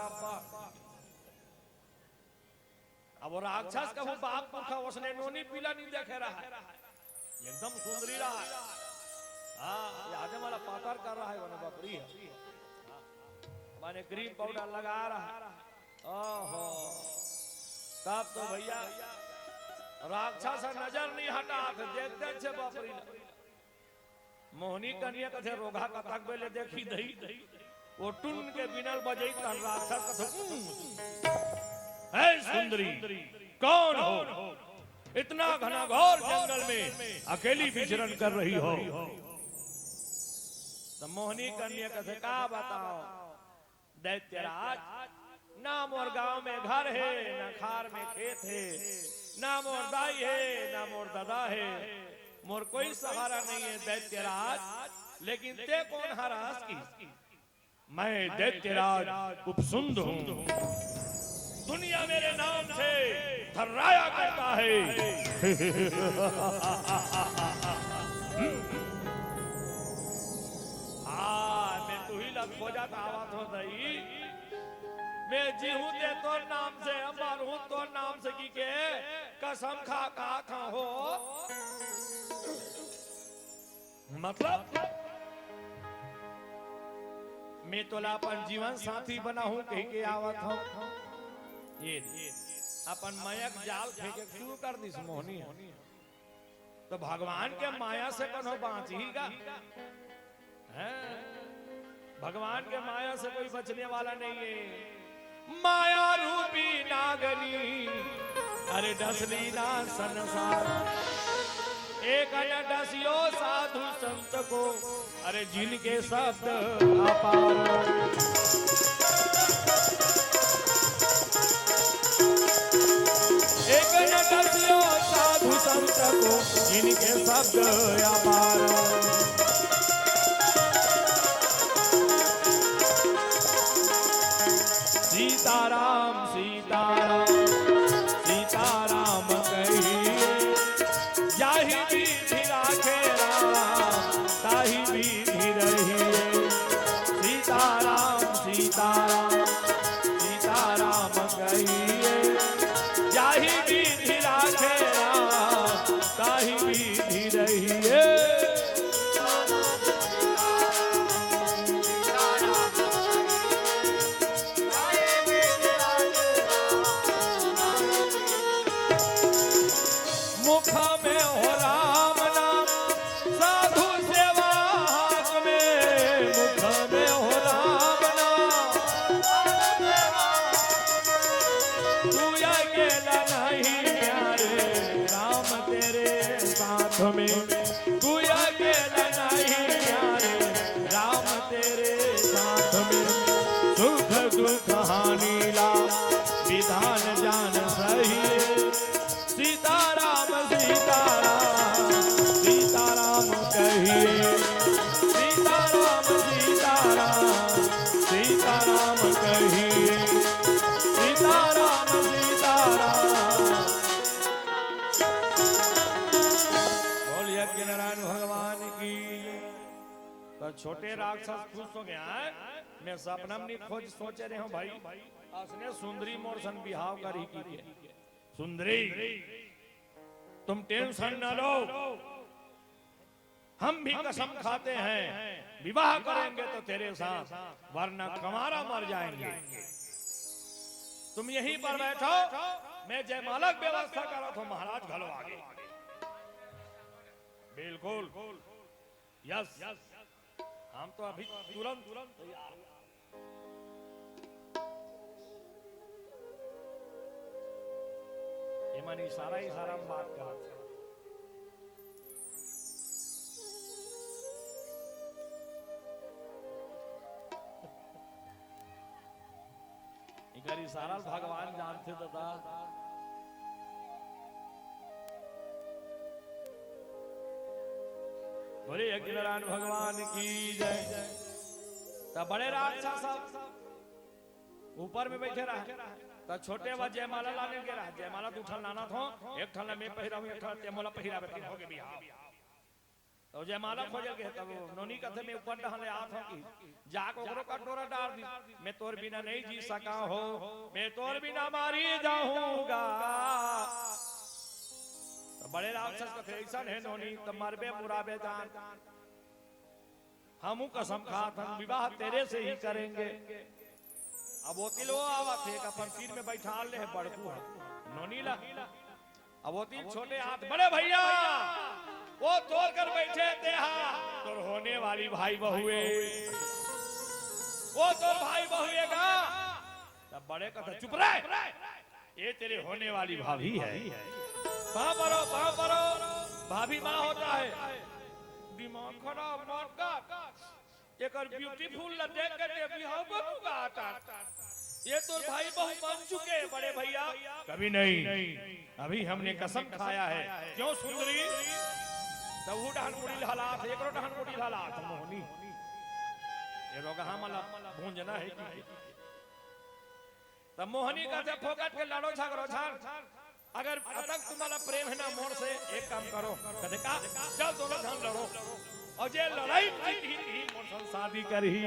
अब वो राक्षस का वो बाप पुरखा उसने नोनी पीला नहीं देखे रहा है एकदम सुंदरी रहा है हाँ ये आधे वाला पातर कर रहा है वो बकरी है माने क्रीम पाउडर लगा रहा है ओहो तब तो भैया राक्षस नजर नहीं हटा देखते छे बकरी मोहनी कन्या कथे रोगा कतक बेले देखी दही वो टुन के बिनल बजई तन राक्षस कथे है सुंदरी कौन हो इतना घना घोर जंगल में अकेली विचरण कर रही हो तो मोहनी कन्या कथे का बताओ दैत्यराज ना मोर गांव में घर है ना खार में खेत है ना मोर दाई है ना मोर दादा है मोर कोई सहारा नहीं है दैत्यराज लेकिन ते कौन हरास की मैं दैत्यराज उपसुंद हूँ दुनिया मेरे नाम से थर्राया करता है खोजा तो आवा तो नहीं मैं जीहू ते तो नाम से अमर हूं तो नाम से की के कसम खा हो मतलब मैं तो अपन जीवन साथी बना हूं कहीं के आवत हूं ये अपन मयक जाल फेंके शुरू कर दी मोहनी तो भगवान के माया से कौन बाँचेगा है भगवान के माया से कोई बचने वाला नहीं है माया रूपी नागनी अरे डसली ना संसार एक डसियो साधु संत को अरे जिनके शब्द अपार एक डसियो साधु संत को जिनके शब्द अपार सीताराम सीताराम सीताराम कहिए जाहि विधि राखे राम ताहि विधि रहिए सीताराम सीताराम सीताराम कहिए जाहि विधि राखे राम ताहि विधि रहिए में तू अकेला नहीं प्यारे राम तेरे साथ में सुख दुख हानि ला विधान जान सही सीताराम सीताराम सीताराम कहिए सीताराम सीताराम सीताराम कहिए सीताराम सीताराम नारायण भगवान की तो छोटे राक्षस खुश हो गया है मैं सपना में खोज सोचे रहे हूं भाई असने सुंदरी मोर सन बिहाव करी की सुंदरी तुम टेंशन न लो हम भी कसम खाते हैं विवाह करेंगे तो तेरे साथ वरना कमारा मर जाएंगे तुम यहीं पर बैठो मैं जयमाला व्यवस्था करा तो महाराज घलो आगे बिल्कुल यस हम तो अभी तुरंत तैयार ये मानी इशारा में बात कर इधर इशारा भगवान जानते दादा बोले यज्ञनारायण भगवान की जय तब बड़े राक्षस ऊपर में बैठे रहे तो छोटे वा जयमाला लाने के रहा जयमाला तो उठल लाना था एक ठल मैं पहिरा हूं एक ठल जयमाला पहिरा तब हो गए बिहाव तो जयमाला खोजल के तब नोनी कथे में ऊपर डहले आत हो की जाक ओकरो कटोरा डाल दी मैं तोर बिना नहीं जी सका हो मैं तोर बिना मारी जाऊंगा बड़े राक्षस का ऐसा है नोनी तो मरबे मुराबे जान हमू कसम खात हम विवाह तेरे से ही करेंगे अब वो तिलो आवा थे अपन सिर में बैठा ले बड़कू नोनी ला अब वो तिल छोटे हाथ बड़े भैया वो तोड़ कर बैठे देहा तोर होने वाली भाई बहुए वो तोर भाई बहुएगा तब बड़े कहते चुप रहे ये तेरे होने वाली भाभी है पाँव परो भाभी माँ होता है दिमाग खराब मत कर एक ब्यूटीफुल देख कर बिहाव करूंगा ये तो भाई बहु बन चुके बड़े भैया कभी नहीं अभी हमने कसम खाया है क्यों सुंदरी तब वो डहन मुड़ी हालात एक डहन मुड़ी हालात मोहनी ये रोगा हमला भूंजना है कि तब मोहनी का जब फोकट के लड़ो झगड़ो झाड़ अगर अतक तुम्हारा प्रेम है ना मोर से एक काम करो कहते का चल दोनों हम लड़ो और जे लड़ाई जीती थी मोर शादी करही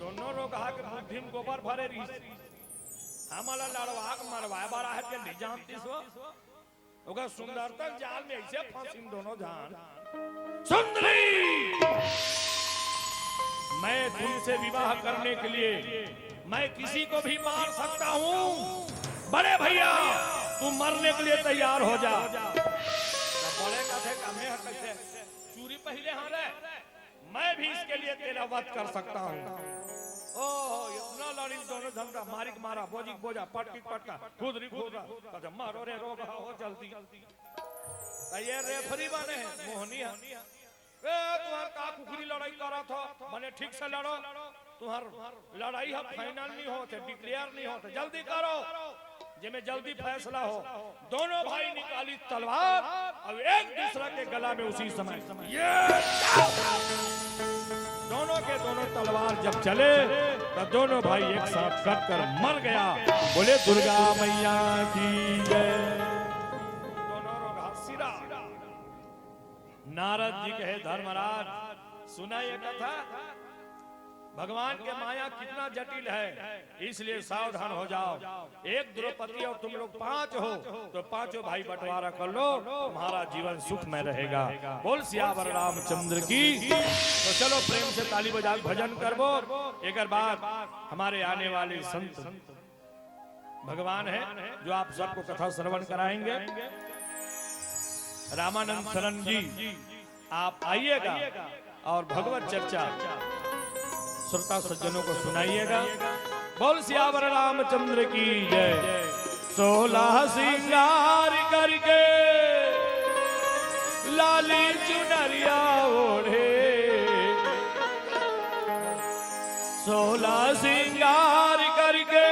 दोनों लोग कहा कि बुद्धिम गोबर भरे रही हमारा लड़वा के मरवाए बारा है के नहीं जानती सो ओकर सुंदरता जाल में ऐसे फंसिन दोनों जान सुंदरी मैं तुमसे विवाह करने के लिए मैं किसी को भी मार सकता हूँ बड़े भैया तुम मरने के लिए तैयार हो जा बड़े कथे कमे कैसे चूरी पहले हारे मैं भी इसके लिए तेरा वध कर सकता हूँ ओह इतना लड़ी दोनों झंडा मारिक मारा बोजिक बोजा पटकी पटका खुदरी खुदरा कहे मारो रे रोग हो जल्दी ये रेफरी बने मोहनी है ए तुम्हार का कुकरी लड़ाई करा था माने ठीक से लड़ो तुम्हार लड़ाई है फाइनल नहीं होते डिक्लेयर नहीं होते जल्दी करो जिसमें जल्दी फैसला हो दोनों भाई निकाली तलवार अब एक दूसरे के गला में उसी समय ये दोनों के दोनों तलवार जब चले तो दोनों भाई एक साथ कट कर मर गया बोले दुर्गा मैया की जय दोनों रोग सिरा नारद जी कहे धर्मराज सुना ये कथा भगवान के माया कितना जटिल है इसलिए सावधान हो जाओ एक द्रौपदी और तुम लोग 5 हो तो पांचों भाई बंटवारा कर लो तुम्हारा जीवन सुख में रहेगा बोल सियावर रामचंद्र की तो चलो प्रेम से ताली बजा भजन करबो एक बाद हमारे आने वाले संत भगवान है जो आप सबको कथा श्रवण कराएंगे रामानंद शरण जी आप आइएगा और भगवत चर्चा श्रोता सज्जनों को सुनाइएगा बोल सियावर रामचंद्र की जय 16 सिंगार करके लाली चुनरिया ओढ़े 16 सिंगार करके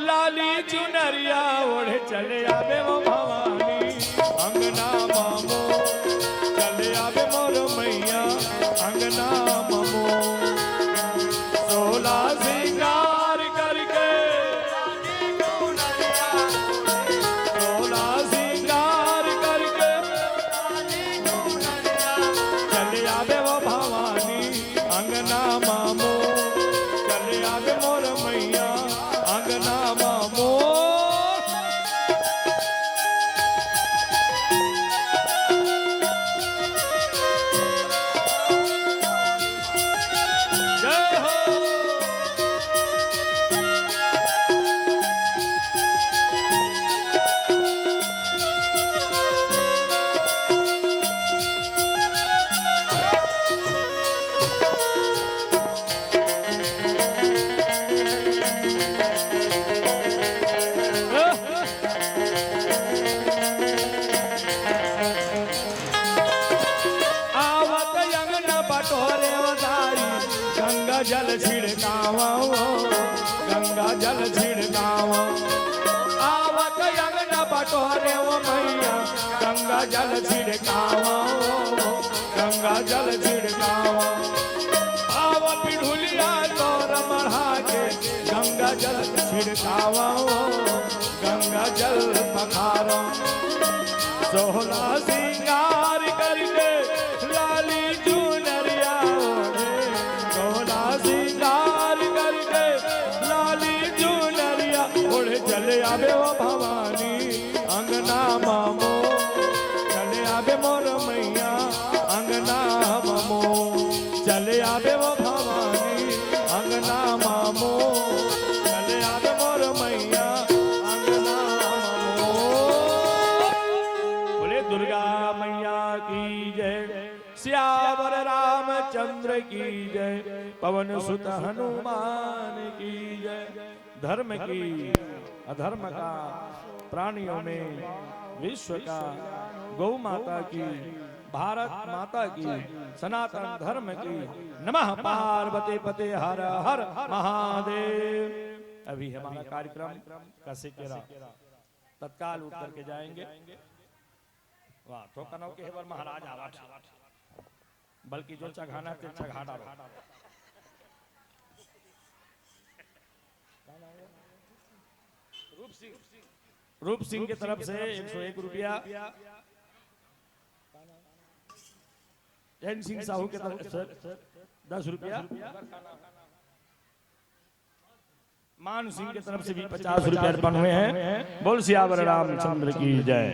लाली चुनरिया ओढ़े चले आवे वो भवानी अंगना मामो चले आवे मोर मैया अंगना मामो 16 सिंगार करके 16 सिंगार करके चले आवे वो भवानी अंगना मामो चले आवे मोर मैया अंगना मामो जल छिड़कावा गंगा जल छिड़कावा आवत अंगना बटोरे वो मैया गंगा जल छिड़कावा गंगा जल छिड़कावा आव पिढ़ुलिया तोर मढ़ा के गंगा जल छिड़कावा गंगा जल पखारो 16 सिंगार करके लाली चुनरिया चले आवे वो भवानी अंगना मामो चले आवे मोर मैया अंगना मामो चले आवे वो भवानी अंगना मामो चले आवे मोर मैया अंगना मामो बोले दुर्गा मैया की जय सियावर रामचंद्र की जय पवन सुत हनुमान की जय धर्म की अधर्म का प्राणियों में विश्व का गौ माता की भारत माता की सनातन धर्म की नमः पार्वती पते हर हर महादेव। अभी हमारा कार्यक्रम कैसे केरा तत्काल उत्तर के जाएंगे वाह तो कनौ के हेवर महाराज आवा बल्कि जो चघाना ते चघाड़ा रूप सिंह की तरफ से 101 रुपया जैन सिंह साहू के तरफ सर 10 रुपया, मान सिंह की तरफ से भी 50 रुपया अर्पण हुए हैं। बोल सियावर रामचंद्र की जय।